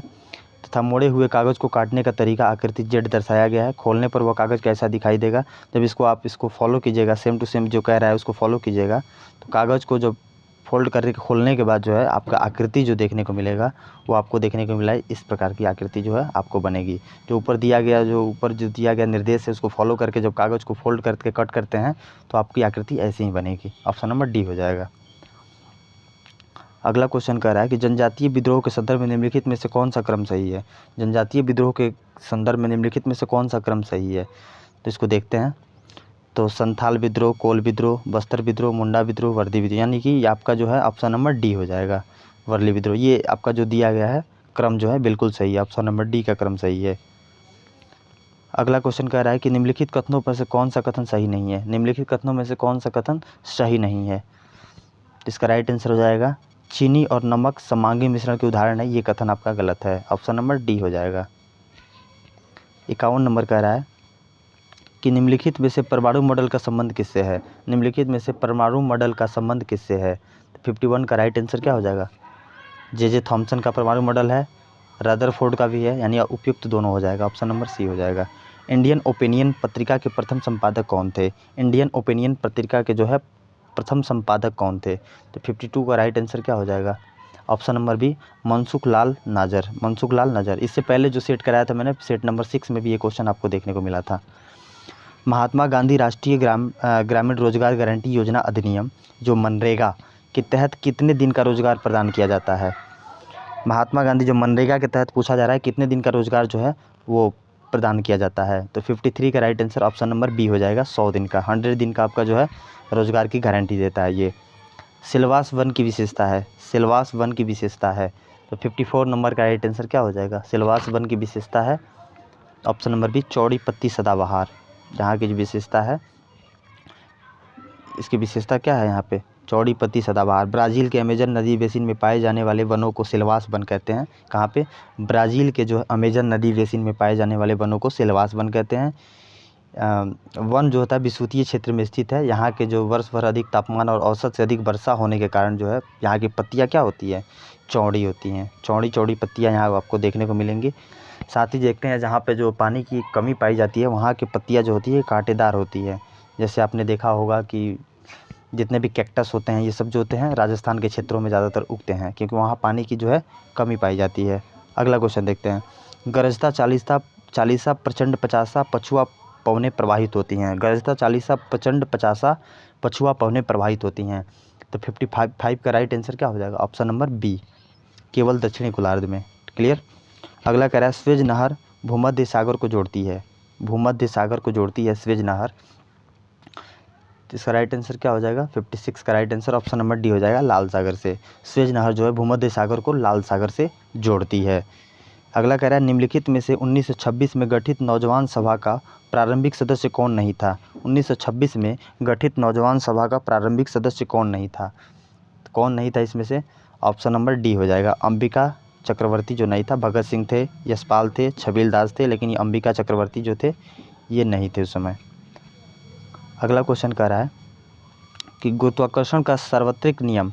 Speaker 1: तथा मोड़े हुए कागज़ को काटने का तरीका आकृति जेड दर्शाया गया है। खोलने पर वह कागज़ कैसा दिखाई देगा? जब इसको फॉलो कीजिएगा, सेम टू सेम जो कह रहा है उसको फॉलो कीजिएगा, तो कागज़ को जब फोल्ड करके खोलने के बाद जो है आपका आकृति जो देखने को मिलेगा वो आपको देखने को मिला है, इस प्रकार की आकृति जो है आपको बनेगी। जो ऊपर दिया गया निर्देश है उसको फॉलो करके जब कागज़ को फोल्ड करके कट करते हैं तो आपकी आकृति ऐसी ही बनेगी। ऑप्शन नंबर डी हो जाएगा। अगला क्वेश्चन कह रहा है कि जनजातीय विद्रोह के संदर्भ में निम्नलिखित में से कौन सा क्रम सही है? जनजातीय विद्रोह के संदर्भ में निम्नलिखित में से कौन सा क्रम सही है? तो इसको देखते हैं। तो संथाल विद्रोह, कोल विद्रोह, बस्तर विद्रोह, मुंडा विद्रोह, वर्दी विद्रोह, यानी कि ये आपका जो है ऑप्शन नंबर डी हो जाएगा, वर्ली विद्रोह। ये आपका जो दिया गया है क्रम जो है बिल्कुल सही है, ऑप्शन नंबर डी का क्रम सही है। अगला क्वेश्चन कह रहा है कि निम्नलिखित कथनों पर से कौन सा कथन सही नहीं है? निम्नलिखित कथनों में से कौन सा कथन सही नहीं है? इसका राइट आंसर हो जाएगा चीनी और नमक समांगी मिश्रण के उदाहरण है, ये कथन आपका गलत है, ऑप्शन नंबर डी हो जाएगा। 51 नंबर कह रहा है कि निम्नलिखित में से परमाणु मॉडल का संबंध किससे है? निम्नलिखित में से परमाणु मॉडल का संबंध किससे है? 51 का राइट आंसर क्या हो जाएगा? जे थॉमसन का परमाणु मॉडल है, रदरफोर्ड का भी है, यानी उपयुक्त दोनों हो जाएगा, ऑप्शन नंबर सी हो जाएगा। इंडियन ओपिनियन पत्रिका के प्रथम संपादक कौन थे? इंडियन ओपिनियन पत्रिका के जो है प्रथम संपादक कौन थे? तो 52 का राइट आंसर क्या हो जाएगा? Option number B, Mansukh Lal नाजर। इससे पहले जो सेट कराया था मैंने, सेट नंबर 6 में भी ये क्वेश्चन आपको देखने को मिला था। महात्मा गांधी राष्ट्रीय ग्रामीण रोजगार गारंटी योजना अधिनियम जो मनरेगा के तहत कितने दिन का रोजगार प्रदान किया जाता है? महात्मा गांधी जो मनरेगा के तहत पूछा जा रहा है कितने दिन का रोजगार जो है वो प्रदान किया जाता है? तो 53 का right answer option number B हो जाएगा, 100 दिन का, 100 दिन का आपका जो है रोजगार की गारंटी देता है ये। सिलवास वन की विशेषता है, तो 54 नंबर का राइट आंसर क्या हो जाएगा? सिलवास वन की विशेषता है ऑप्शन नंबर बी, चौड़ी पत्ती सदाबहार। जहाँ की जो विशेषता है, इसकी विशेषता क्या है यहाँ पे? चौड़ी पत्ती सदाबहार। ब्राज़ील के अमेजन नदी बेसिन में पाए जाने वाले वनों को सिलवास वन कहते हैं। कहाँ पे? ब्राज़ील के जो अमेजन नदी बेसिन में पाए जाने वाले वनों को सिलवास वन कहते हैं। वन जो होता है विषुवतीय क्षेत्र में स्थित है। यहाँ के जो वर्ष भर अधिक तापमान और औसत से अधिक वर्षा होने के कारण जो है यहाँ की पत्तियाँ क्या होती है? चौड़ी होती हैं। चौड़ी चौड़ी पत्तियाँ यहाँ आपको देखने को मिलेंगी। साथ ही देखते हैं जहाँ पे जो पानी की कमी पाई जाती है वहाँ की पत्तियाँ जो होती है कांटेदार होती है। जैसे आपने देखा होगा कि जितने भी कैक्टस होते हैं ये सब जो होते हैं राजस्थान के क्षेत्रों में ज़्यादातर उगते हैं, क्योंकि वहाँ पानी की जो है कमी पाई जाती है। अगला क्वेश्चन देखते हैं। गरजता चालीसा प्रचंड पचासा पछुआ पवनें प्रवाहित होती हैं। गरजता चालीसा प्रचंड पचासा पछुआ पवनें प्रवाहित होती हैं। तो 55 का राइट आंसर क्या हो जाएगा? ऑप्शन नंबर बी, केवल दक्षिणी गोलार्ध में। क्लियर। अगला कह रहा है स्वेज नहर भूमध्य सागर को जोड़ती है। भूमध्य सागर को जोड़ती है स्वेज नहर। तो इसका राइट आंसर क्या हो जाएगा? 56 का right answer option number D हो जाएगा, लाल सागर से। स्वेज नहर जो है भूमध्य सागर को लाल सागर से जोड़ती है। अगला कह रहा है निम्नलिखित में से 1926 में गठित नौजवान सभा का प्रारंभिक सदस्य कौन नहीं था? 1926 में गठित नौजवान सभा का प्रारंभिक सदस्य कौन नहीं था? तो कौन नहीं था इसमें से? ऑप्शन नंबर डी हो जाएगा, अंबिका चक्रवर्ती जो नहीं था। भगत सिंह थे, यशपाल थे, छबील दास थे, लेकिन ये अंबिका चक्रवर्ती जो थे ये नहीं थे उस समय। अगला क्वेश्चन कह रहा है कि गुरुत्वाकर्षण का सार्वत्रिक नियम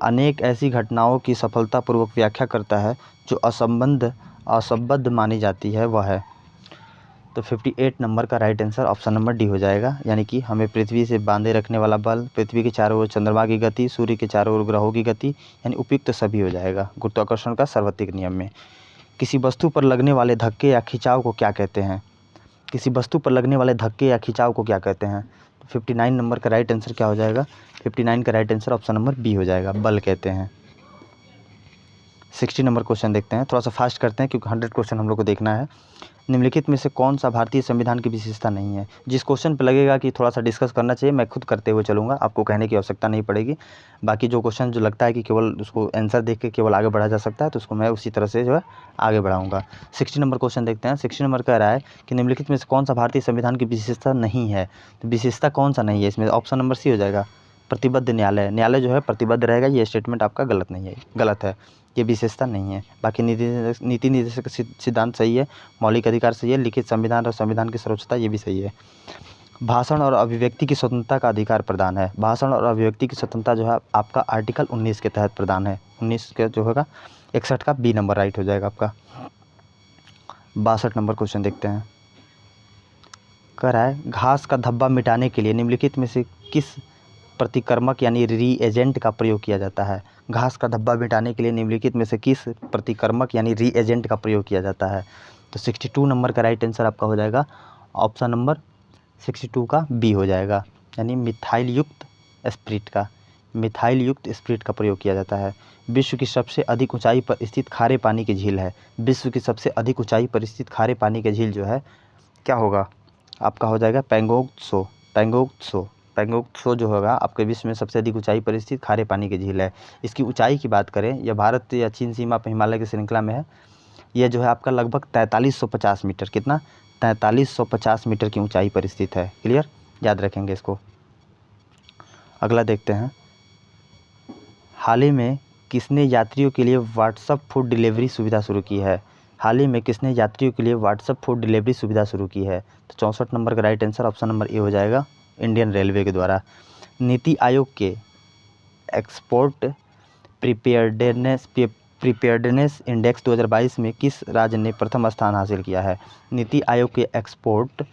Speaker 1: अनेक ऐसी घटनाओं की सफलतापूर्वक व्याख्या करता है जो असंबद्ध मानी जाती है, वह है। तो 58 नंबर का right answer option number D हो जाएगा, यानी कि हमें पृथ्वी से बांधे रखने वाला बल, पृथ्वी के चारों ओर चंद्रमा की गति, सूर्य के चारों ओर ग्रहों की गति, यानी उपयुक्त सभी हो जाएगा गुरुत्वाकर्षण का सार्वत्रिक नियम में। किसी वस्तु पर लगने वाले धक्के या खिंचाव को क्या कहते हैं? किसी वस्तु पर लगने वाले धक्के या खिंचाव को क्या कहते हैं? तो 59 नंबर का राइट आंसर क्या हो जाएगा? 59 का right answer option number B हो जाएगा, बल कहते हैं। 60 नंबर क्वेश्चन देखते हैं, थोड़ा सा फास्ट करते हैं क्योंकि 100 क्वेश्चन हम लोग को देखना है। निम्नलिखित में से कौन सा भारतीय संविधान की विशेषता नहीं है? जिस क्वेश्चन पे लगेगा कि थोड़ा सा डिस्कस करना चाहिए मैं खुद करते हुए चलूँगा, आपको कहने की आवश्यकता नहीं पड़ेगी। बाकी जो क्वेश्चन जो लगता है कि केवल उसको आंसर देख के केवल आगे बढ़ा जा सकता है तो उसको मैं उसी तरह से जो है आगे बढ़ाऊँगा। 60 नंबर क्वेश्चन देखते हैं। 60 नंबर कह रहा है कि निम्नलिखित में से कौन सा भारतीय संविधान की विशेषता नहीं है? तो विशेषता कौन सा नहीं है इसमें? ऑप्शन नंबर सी हो जाएगा, प्रतिबद्ध न्यायालय। न्यायालय जो है प्रतिबद्ध रहेगा, ये स्टेटमेंट आपका गलत नहीं है, गलत है, ये विशेषता नहीं है। बाकी नीति निर्देशक सिद्धांत सही है, मौलिक अधिकार सही है, लिखित संविधान और संविधान की सर्वोच्चता ये भी सही है। भाषण और अभिव्यक्ति की स्वतंत्रता का अधिकार प्रदान है। भाषण और अभिव्यक्ति की स्वतंत्रता जो है आपका आर्टिकल 19 के तहत प्रदान है। 19 के जो होगा 61 का बी नंबर राइट हो जाएगा आपका। 62 नंबर क्वेश्चन देखते हैं। कह रहा है घास का धब्बा मिटाने के लिए निम्नलिखित में से किस प्रतिकर्मक यानी रीएजेंट का प्रयोग किया जाता है? घास का धब्बा मिटाने के लिए निम्नलिखित में से किस प्रतिकर्मक यानी रीएजेंट का प्रयोग किया जाता है? तो 62 नंबर का राइट आंसर आपका हो जाएगा ऑप्शन नंबर 62 का बी हो जाएगा, यानी मिथाइल युक्त स्प्रिट का प्रयोग किया जाता है। विश्व की सबसे अधिक ऊंचाई पर स्थित खारे पानी की झील है। विश्व की सबसे अधिक ऊंचाई पर स्थित खारे पानी की झील जो है क्या होगा? आपका हो जाएगा पैंगोंग त्सो जो होगा आपके विश्व में सबसे अधिक ऊंचाई पर स्थित खारे पानी की झील है। इसकी ऊंचाई की बात करें, यह भारत या चीन सीमा पर हिमालय की श्रृंखला में है। यह जो है आपका लगभग 4350 मीटर, कितना? 4350 मीटर की ऊंचाई पर स्थित है। क्लियर, याद रखेंगे इसको। अगला देखते हैं। हाल ही में किसने यात्रियों के लिए व्हाट्सएप फूड डिलीवरी सुविधा शुरू की है? हाल ही में किसने यात्रियों के लिए व्हाट्सएप फूड डिलीवरी सुविधा शुरू की है? तो 64 नंबर का राइट आंसर ऑप्शन नंबर ए हो जाएगा, इंडियन रेलवे के द्वारा। नीति आयोग के एक्सपोर्ट प्रिपेयर्डनेस इंडेक्स 2022 में किस राज्य ने प्रथम स्थान हासिल किया है? नीति आयोग के एक्सपोर्ट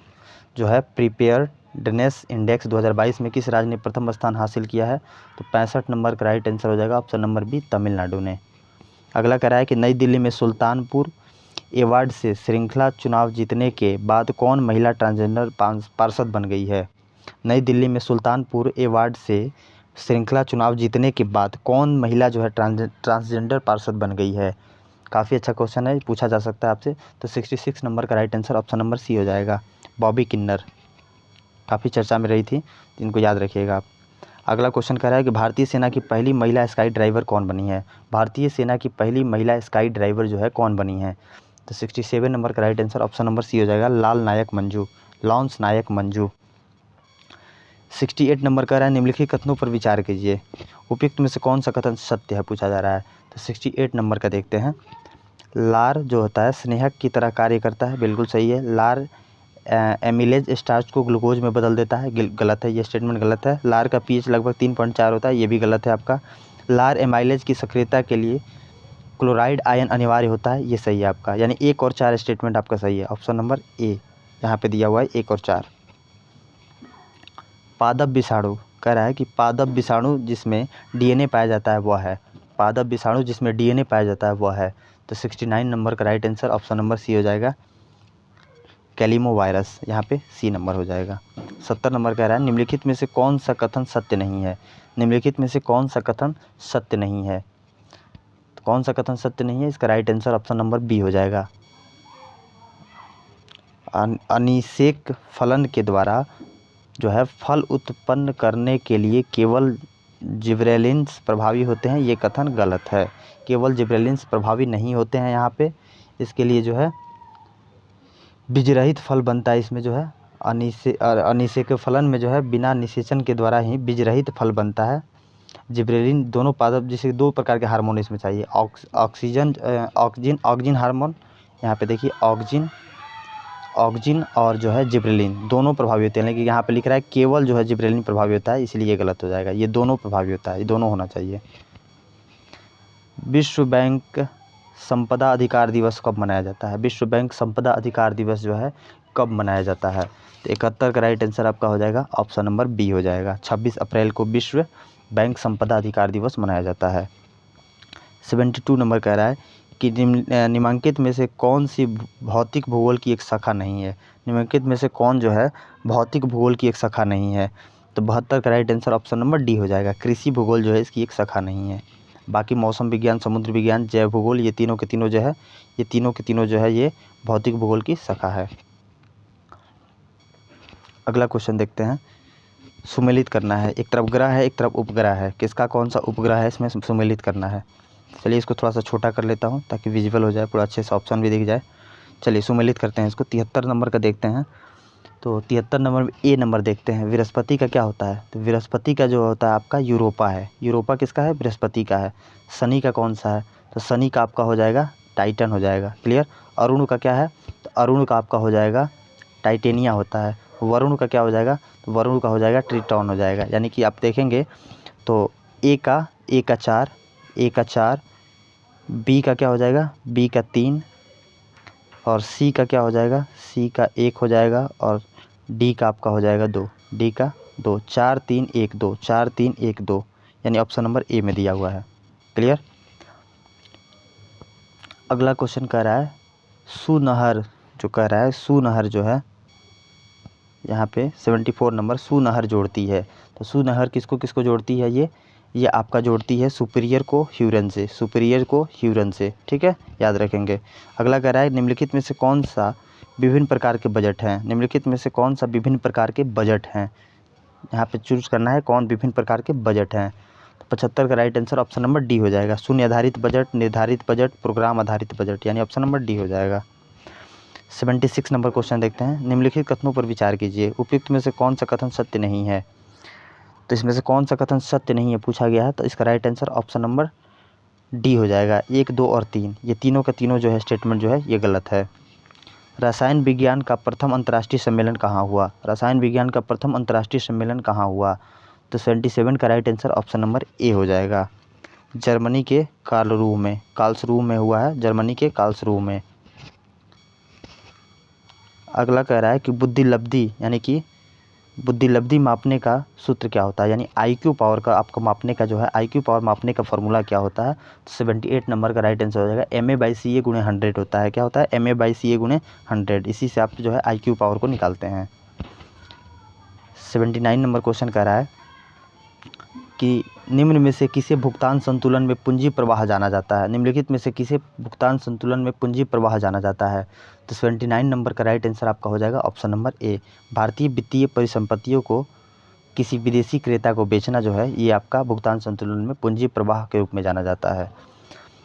Speaker 1: जो है प्रिपेयर्डनेस इंडेक्स 2022 में किस राज्य ने प्रथम स्थान हासिल किया है? तो 65 नंबर का राइट आंसर हो जाएगा ऑप्शन नंबर बी, तमिलनाडु ने। अगला कह रहा है कि नई दिल्ली में सुल्तानपुर अवार्ड से श्रृंखला चुनाव जीतने के बाद कौन महिला ट्रांसजेंडर पार्षद बन गई है? नई दिल्ली में सुल्तानपुर अवार्ड से श्रृंखला चुनाव जीतने के बाद कौन महिला जो है ट्रांसजेंडर पार्षद बन गई है? काफ़ी अच्छा क्वेश्चन है, पूछा जा सकता है आपसे। तो 66 नंबर का right answer option number C हो जाएगा, बॉबी किन्नर। काफ़ी चर्चा में रही थी, इनको याद रखिएगा आप। अगला क्वेश्चन कह रहा है कि भारतीय सेना की पहली महिला स्काई ड्राइवर कौन बनी है। भारतीय सेना की पहली महिला स्काई ड्राइवर जो है कौन बनी है। तो 67 नंबर का right answer option number C हो जाएगा, लाल नायक मंजू, लॉन्स नायक मंजू। 68 नंबर कह रहा है निम्नलिखित कथनों पर विचार कीजिए, उपयुक्त में से कौन सा कथन सत्य है पूछा जा रहा है। तो 68 नंबर का देखते हैं। लार जो होता है स्नेहक की तरह कार्य करता है, बिल्कुल सही है। लार एमिलेज स्टार्च को ग्लूकोज में बदल देता है, गलत है, ये स्टेटमेंट गलत है। लार का पीएच लगभग 3.4 होता है, ये भी गलत है आपका। लार एमाइलेज की सक्रियता के लिए क्लोराइड आयन अनिवार्य होता है, ये सही है आपका। यानी 1 और 4 स्टेटमेंट आपका सही है, ऑप्शन नंबर ए यहाँ पे दिया हुआ है 1 और 4। पादप विषाणु कह रहा है कि पादप विषाणु जिसमें डीएनए पाया जाता है वह है, पादप विषाणु जिसमें डीएनए पाया जाता है वह है। तो 69 नंबर का right answer option number C हो जाएगा, कैलिमो वायरस, यहाँ पे सी नंबर हो जाएगा। 70 नंबर कह रहा है निम्नलिखित में से कौन सा कथन सत्य नहीं है। निम्नलिखित में से कौन सा कथन सत्य नहीं है। तो कौन सा कथन सत्य नहीं है, इसका right answer option number B हो जाएगा। अनिषेक फलन के द्वारा जो है फल उत्पन्न करने के लिए केवल जिब्रेलिन्स प्रभावी होते हैं, ये कथन गलत है। केवल जिब्रेलिन्स प्रभावी नहीं होते हैं यहाँ पे, इसके लिए जो है बीजरहित फल बनता है। इसमें जो है अनिषेक फलन में जो है बिना निषेचन के द्वारा ही बीजरहित फल बनता है। जिब्रेलिन दोनों पादप, जैसे 2 प्रकार के हार्मोन इसमें चाहिए, ऑक्सिन हार्मोन, यहाँ पे देखिए ऑक्सिन और जो है जिब्रेलिन दोनों प्रभावी होते हैं, लेकिन यहाँ पे लिख रहा है केवल जो है जिब्रेलिन प्रभावी होता है, इसलिए ये गलत हो जाएगा। ये दोनों प्रभावी होता है, ये दोनों होना चाहिए। विश्व बैंक संपदा अधिकार दिवस कब मनाया जाता है। विश्व बैंक संपदा अधिकार दिवस जो है कब मनाया जाता है। तो 71 का राइट आंसर आपका हो जाएगा, ऑप्शन नंबर बी हो जाएगा। 26 अप्रैल को विश्व बैंक संपदा अधिकार दिवस मनाया जाता है। 72 नंबर कह रहा है कि निम्नलिखित में से कौन सी भौतिक भूगोल की एक शाखा नहीं है। निम्नलिखित में से कौन जो है भौतिक भूगोल की एक शाखा नहीं है। तो 72 का right answer option number D हो जाएगा, कृषि भूगोल जो है इसकी एक शाखा नहीं है। बाकी मौसम विज्ञान, समुद्र विज्ञान, जैव भूगोल, ये तीनों के तीनों जो है ये भौतिक भूगोल की शाखा है। अगला क्वेश्चन देखते हैं। सुमेलित करना है, एक तरफ ग्रह है एक तरफ उपग्रह है, किसका कौन सा उपग्रह है इसमें सुमेलित करना है। चलिए इसको थोड़ा सा छोटा कर लेता हूँ ताकि विजुअल हो जाए, पूरा अच्छे से ऑप्शन भी दिख जाए। चलिए सुमेलित करते हैं इसको। 73 नंबर का देखते हैं। तो 73 नंबर में ए नंबर देखते हैं, बृहस्पति का क्या होता है। तो बृहस्पति का जो होता है आपका यूरोपा है। यूरोपा किसका है, बृहस्पति का है। शनि का कौन सा है, तो शनि का आपका हो जाएगा टाइटन हो जाएगा, क्लियर। अरुण का क्या है, तो अरुण का आपका हो जाएगा टाइटेनिया होता है। वरुण का क्या हो जाएगा, तो वरुण का हो जाएगा ट्रिटॉन हो जाएगा। यानी कि आप देखेंगे तो ए का 4, बी का क्या हो जाएगा, बी का 3, और सी का क्या हो जाएगा, सी का 1 हो जाएगा, और डी का आपका हो जाएगा 2, डी का 2, 4 3 1 2, 4 3 1 2, यानी ऑप्शन नंबर ए में दिया हुआ है, क्लियर। अगला क्वेश्चन कह रहा है सुनहर, जो कह रहा है सुनहर जो है यहाँ पे 74 नंबर सुनहर जोड़ती है। तो सुनहर किसको किसको जोड़ती है, ये आपका जोड़ती है सुपीरियर को ह्यूरन से, सुपीरियर को ह्यूरन से, ठीक है, याद रखेंगे। अगला कह रहा है निम्नलिखित में से कौन सा विभिन्न प्रकार के बजट हैं। निम्नलिखित में से कौन सा विभिन्न प्रकार के बजट हैं, यहाँ पे चूज करना है कौन विभिन्न प्रकार के बजट हैं। तो 75 का right answer option number D हो जाएगा, शून्य आधारित बजट, निर्धारित बजट, प्रोग्राम आधारित बजट, यानी ऑप्शन नंबर डी हो जाएगा। 76 नंबर क्वेश्चन देखते हैं। निम्नलिखित कथनों पर विचार कीजिए, उपयुक्त में से कौन सा कथन सत्य नहीं है। तो इसमें से कौन सा कथन सत्य नहीं है पूछा गया है, तो इसका right answer option number D हो जाएगा। 1 2 और 3, ये तीनों का तीनों जो है स्टेटमेंट जो है ये गलत है। रसायन विज्ञान का प्रथम अंतर्राष्ट्रीय सम्मेलन कहाँ हुआ। रसायन विज्ञान का प्रथम अंतर्राष्ट्रीय सम्मेलन कहाँ हुआ। तो 77 का राइट आंसर ऑप्शन नंबर ए हो जाएगा, जर्मनी के कार्लसरूह में हुआ है, जर्मनी के कार्लसरूह में। अगला कह रहा है कि बुद्धि लब्धि मापने का सूत्र क्या होता है, यानी आईक्यू पावर का आपको मापने का जो है आईक्यू पावर मापने का फॉर्मूला क्या होता है। 78 नंबर का राइट आंसर हो जाएगा MA/CA × 100 होता है। क्या होता है, MA/CA × 100, इसी से आप जो है आईक्यू पावर को निकालते हैं। 79 नंबर क्वेश्चन कह रहा है कि निम्न में से किसे भुगतान संतुलन में पूंजी प्रवाह जाना जाता है। निम्नलिखित में से किसे भुगतान संतुलन में पूंजी प्रवाह जाना जाता है। तो 79 नंबर का राइट आंसर आपका हो जाएगा ऑप्शन नंबर ए, भारतीय वित्तीय परिसंपत्तियों को किसी विदेशी क्रेता को बेचना जो है ये आपका भुगतान संतुलन में पूंजी प्रवाह के रूप में जाना जाता है।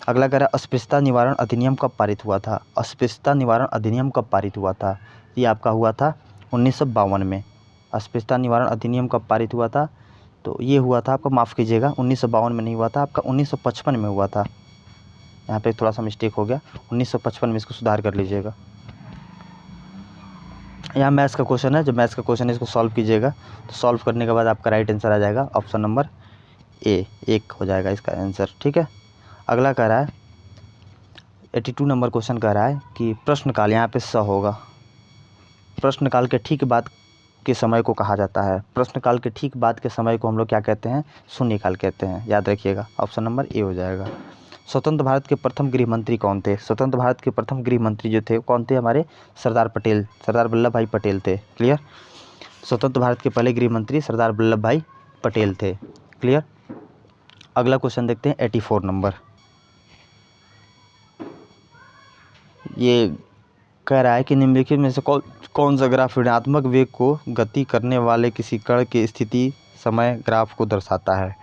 Speaker 1: अगला कह रहा है अस्पृश्यता निवारण अधिनियम कब पारित हुआ था। अस्पृश्यता निवारण अधिनियम कब पारित हुआ था, ये आपका हुआ था 1952 में। अस्पृश्यता निवारण अधिनियम कब पारित हुआ था, तो ये हुआ था आपका, माफ़ कीजिएगा, 1952 में नहीं हुआ था, आपका 1955 में हुआ था। यहाँ पे थोड़ा सा मिस्टेक हो गया, 1955 में, इसको सुधार कर लीजिएगा। यहाँ मैथ्स का क्वेश्चन है, जब मैथ्स का क्वेश्चन है इसको सॉल्व कीजिएगा, तो सॉल्व करने के बाद आपका राइट आंसर आ जाएगा ऑप्शन नंबर ए, 1 हो जाएगा इसका आंसर। ठीक है, अगला कह रहा है 82 नंबर क्वेश्चन कह रहा है कि प्रश्नकाल, यहाँ पे स होगा, प्रश्नकाल के ठीक बाद के समय को कहा जाता है। प्रश्नकाल के ठीक बाद के समय को हम लोग क्या कहते हैं, शून्यकाल कहते हैं, याद रखिएगा, ऑप्शन नंबर ए हो जाएगा। स्वतंत्र भारत के प्रथम गृह मंत्री कौन थे। स्वतंत्र भारत के प्रथम गृह मंत्री जो थे कौन थे, हमारे सरदार पटेल, सरदार वल्लभ भाई पटेल थे। क्लियर, स्वतंत्र भारत के पहले गृह मंत्री सरदार वल्लभ भाई पटेल थे। क्लियर, अगला क्वेश्चन देखते हैं 84 नंबर। ये कह रहा है कि निम्नलिखित में से कौन सा ग्राफ ऋणात्मक वेग को गति करने वाले किसी कण की स्थिति समय ग्राफ को दर्शाता है।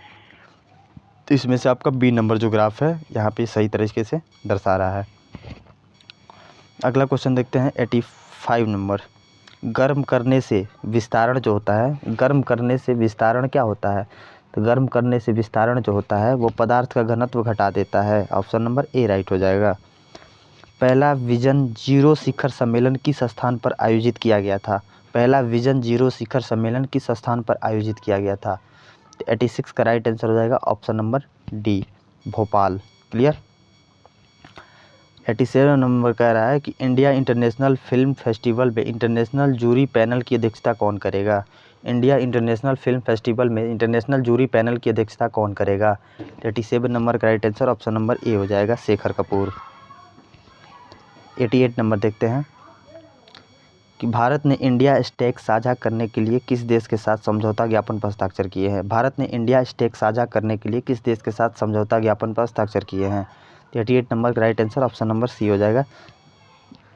Speaker 1: तो इसमें से आपका बी नंबर जो ग्राफ है यहाँ पे सही तरीके से दर्शा रहा है। अगला क्वेश्चन देखते हैं 85 नंबर। गर्म करने से विस्तारण जो होता है, गर्म करने से विस्तारण क्या होता है, तो गर्म करने से विस्तारण जो होता है वो पदार्थ का घनत्व घटा देता है। ऑप्शन नंबर ए राइट हो जाएगा। पहला विजन जीरो शिखर सम्मेलन किस स्थान पर आयोजित किया गया था। पहला विजन जीरो शिखर सम्मेलन किस स्थान पर आयोजित किया गया था, 86 का राइट आंसर हो जाएगा option number D, Bhopal. Clear, 87 number कह रहा है कि इंडिया इंटरनेशनल फिल्म फेस्टिवल में इंटरनेशनल जूरी पैनल की अध्यक्षता कौन करेगा। इंडिया इंटरनेशनल फिल्म फेस्टिवल में इंटरनेशनल जूरी पैनल की अध्यक्षता कौन करेगा, 87 नंबर का राइट आंसर ऑप्शन नंबर ए हो जाएगा, शेखर कपूर। 88 नंबर देखते हैं कि भारत ने इंडिया स्टेक साझा करने के लिए किस देश के साथ समझौता ज्ञापन पर हस्ताक्षर किए हैं। भारत ने इंडिया स्टेक साझा करने के लिए किस देश के साथ समझौता ज्ञापन पर हस्ताक्षर किए हैं, 88 नंबर का right answer option number C हो जाएगा,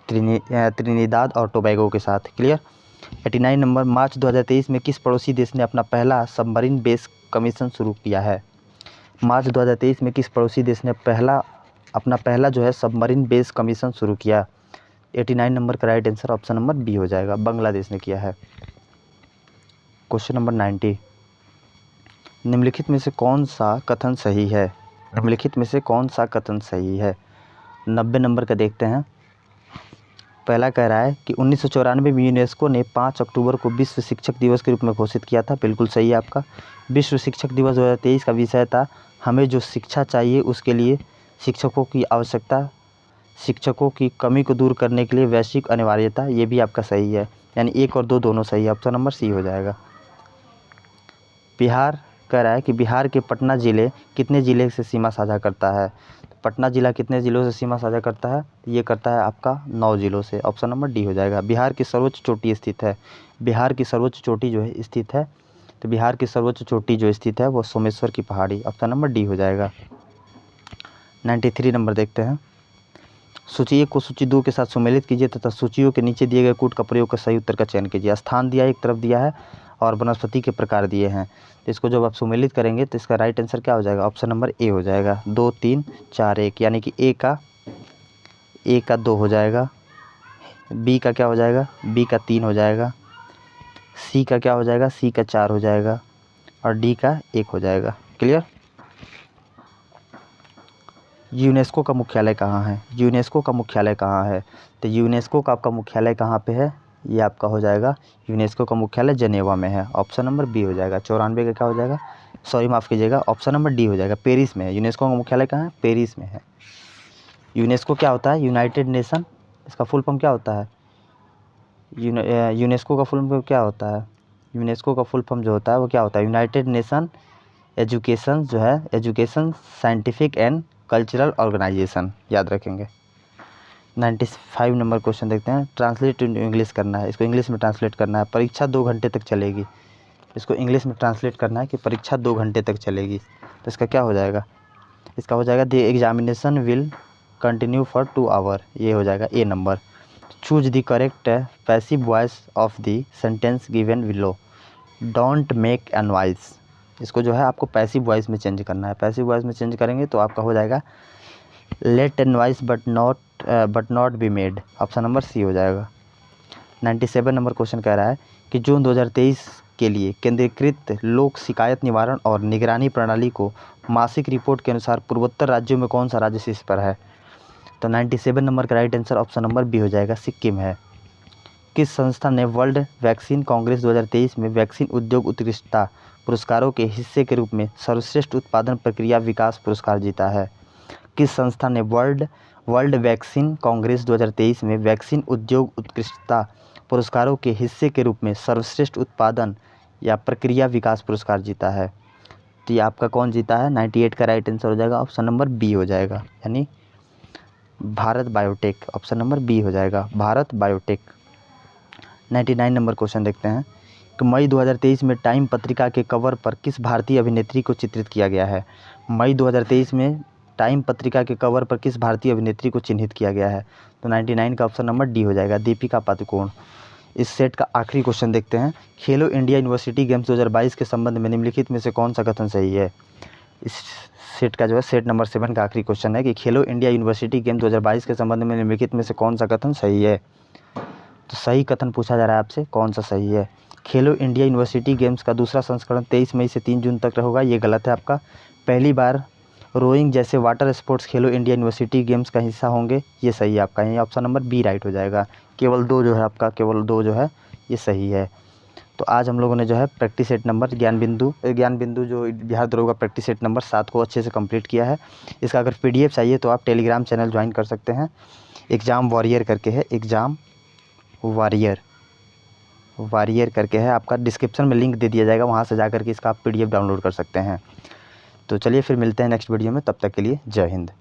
Speaker 1: त्रिनिदाद और टोबैगो के साथ। Clear, 89 number. मार्च 2023 में किस पड़ोसी देश ने अपना पहला सबमरीन बेस कमीशन शुरू किया है। मार्च 2023 में किस पड़ोसी देश ने अपना पहला जो है सबमरीन बेस कमीशन शुरू किया, 89 नंबर का right answer option number B हो जाएगा, बांग्लादेश ने किया है। Question number 90। निम्नलिखित में से कौन सा कथन सही है, निम्नलिखित में से कौन सा कथन सही है, 90 नंबर का देखते हैं। पहला कह रहा है कि 1994 में यूनेस्को ने 5 अक्टूबर को विश्व शिक्षक दिवस के रूप में घोषित किया था, बिल्कुल सही है आपका। विश्व शिक्षक दिवस 2023 का विषय था हमें जो शिक्षा चाहिए उसके लिए शिक्षकों की आवश्यकता, शिक्षकों की कमी को दूर करने के लिए वैश्विक अनिवार्यता, ये भी आपका सही है, यानी 1 और 2 दोनों सही है, ऑप्शन नंबर सी हो जाएगा। बिहार कह रहा है कि बिहार के पटना ज़िले कितने ज़िले से सीमा साझा करता है। पटना ज़िला कितने ज़िलों से सीमा साझा करता है, ये करता है आपका 9 ज़िलों से, ऑप्शन नंबर डी हो जाएगा। बिहार की सर्वोच्च चोटी स्थित है, बिहार की सर्वोच्च चोटी जो है स्थित है, तो बिहार की सर्वोच्च चोटी जो स्थित है वो सोमेश्वर की पहाड़ी, ऑप्शन नंबर डी हो जाएगा। 93 नंबर देखते हैं। सूची 1 को सूची 2 के साथ सम्मिलित कीजिए तथा सूचियों के नीचे दिए गए कूट का प्रयोग कर सही उत्तर का चयन कीजिए। स्थान दिया एक तरफ दिया है और वनस्पति के प्रकार दिए हैं, तो इसको जब आप सम्मिलित करेंगे तो इसका राइट आंसर क्या हो जाएगा, ऑप्शन नंबर ए हो जाएगा, 2 3 4 1, यानी कि ए का 2 हो जाएगा, बी का क्या हो जाएगा, बी का 3 हो जाएगा, सी का क्या हो जाएगा, सी का 4 हो जाएगा और डी का 1 हो जाएगा। क्लियर। यूनेस्को का मुख्यालय कहाँ है, यूनेस्को का मुख्यालय कहाँ है, तो यूनेस्को का आपका मुख्यालय कहाँ पे है, ये आपका हो जाएगा, यूनेस्को का मुख्यालय जनेवा में है, ऑप्शन नंबर बी हो जाएगा। 94 का क्या हो जाएगा, सॉरी माफ़ कीजिएगा, ऑप्शन नंबर डी हो जाएगा, पेरिस में है। यूनेस्को का मुख्यालय कहाँ है, पेरिस में है। यूनेस्को क्या होता है, यूनाइटेड नेशन, इसका फुल फॉर्म क्या होता है, यूनेस्को का फुल फॉर्म क्या होता है, यूनेस्को का फुल फॉर्म जो होता है वो क्या होता है, यूनाइटेड नेशन एजुकेशन जो है, education scientific and cultural organisation, याद रखेंगे। 95 नंबर क्वेश्चन देखते हैं। ट्रांसलेट इनटू इंग्लिश करना है, इसको इंग्लिश में ट्रांसलेट करना है। परीक्षा 2 घंटे तक चलेगी, इसको इंग्लिश में ट्रांसलेट करना है कि परीक्षा 2 घंटे तक चलेगी, तो इसका क्या हो जाएगा, इसका हो जाएगा the examination will continue for 2 hour, ये हो जाएगा A number. Choose the correct passive voice of the sentence given below, don't make a noise, इसको जो है आपको पैसिव वॉइस में चेंज करना है। पैसिव वॉइस में चेंज करेंगे तो आपका हो जाएगा let a noise but not be made, option number C हो जाएगा। 97 नंबर क्वेश्चन कह रहा है कि जून 2023 के लिए केंद्रीकृत लोक शिकायत निवारण और निगरानी प्रणाली को मासिक रिपोर्ट के अनुसार पूर्वोत्तर राज्यों में कौन सा राज्य शीर्ष पर है? तो 97 नंबर का right answer option number B हो जाएगा, सिक्किम है। किस संस्था ने वर्ल्ड वैक्सीन कांग्रेस 2023 में वैक्सीन उद्योग उत्कृष्टता पुरस्कारों के हिस्से के रूप में सर्वश्रेष्ठ उत्पादन प्रक्रिया विकास पुरस्कार जीता है? किस संस्था ने वर्ल्ड वैक्सीन कांग्रेस 2023 में वैक्सीन उद्योग उत्कृष्टता पुरस्कारों के हिस्से के रूप में सर्वश्रेष्ठ उत्पादन या प्रक्रिया विकास पुरस्कार जीता है? तो ये आपका कौन जीता है? 98 का राइट आंसर हो जाएगा, ऑप्शन नंबर बी हो जाएगा, यानी Bharat Biotech, option number B हो जाएगा, भारत बायोटेक। 99 नंबर क्वेश्चन देखते हैं कि मई 2023 में टाइम पत्रिका के कवर पर किस भारतीय अभिनेत्री को चित्रित किया गया है? मई 2023 में टाइम पत्रिका के कवर पर किस भारतीय अभिनेत्री को चिन्हित किया गया है? तो 99 का ऑप्शन नंबर डी हो जाएगा, दीपिका पादुकोण। इस सेट का आखिरी क्वेश्चन देखते हैं, खेलो इंडिया यूनिवर्सिटी गेम्स 2022 के संबंध में निम्नलिखित में से कौन सा कथन सही है? इस सेट का जो है सेट नंबर 7 का आखिरी क्वेश्चन है कि खेलो इंडिया यूनिवर्सिटी गेम 2022 के संबंध में निम्नलिखित में से कौन सा कथन सही है? तो सही कथन पूछा जा रहा है आपसे, कौन सा सही है? खेलो इंडिया यूनिवर्सिटी गेम्स का दूसरा संस्करण 23 मई से 3 जून तक होगा, ये गलत है आपका। पहली बार रोइंग जैसे वाटर स्पोर्ट्स खेलो इंडिया यूनिवर्सिटी गेम्स का हिस्सा होंगे, ये सही है आपका, ये ऑप्शन नंबर बी राइट हो जाएगा। केवल 2 जो है आपका, केवल 2 जो है ये सही है। तो आज हम लोगों ने जो है प्रैक्टिस सेट नंबर ज्ञान बिंदु जो बिहार दरोगा प्रैक्टिस सेट नंबर 7 को अच्छे से कंप्लीट किया है। इसका अगर PDF चाहिए तो आप टेलीग्राम चैनल ज्वाइन कर सकते हैं, एग्ज़ाम वॉरियर करके है, एग्ज़ाम वॉरियर करके है, आपका डिस्क्रिप्शन में लिंक दे दिया जाएगा, वहाँ से जा कर के इसका आप PDF डाउनलोड कर सकते हैं। तो चलिए फिर मिलते हैं नेक्स्ट वीडियो में, तब तक के लिए जय हिंद।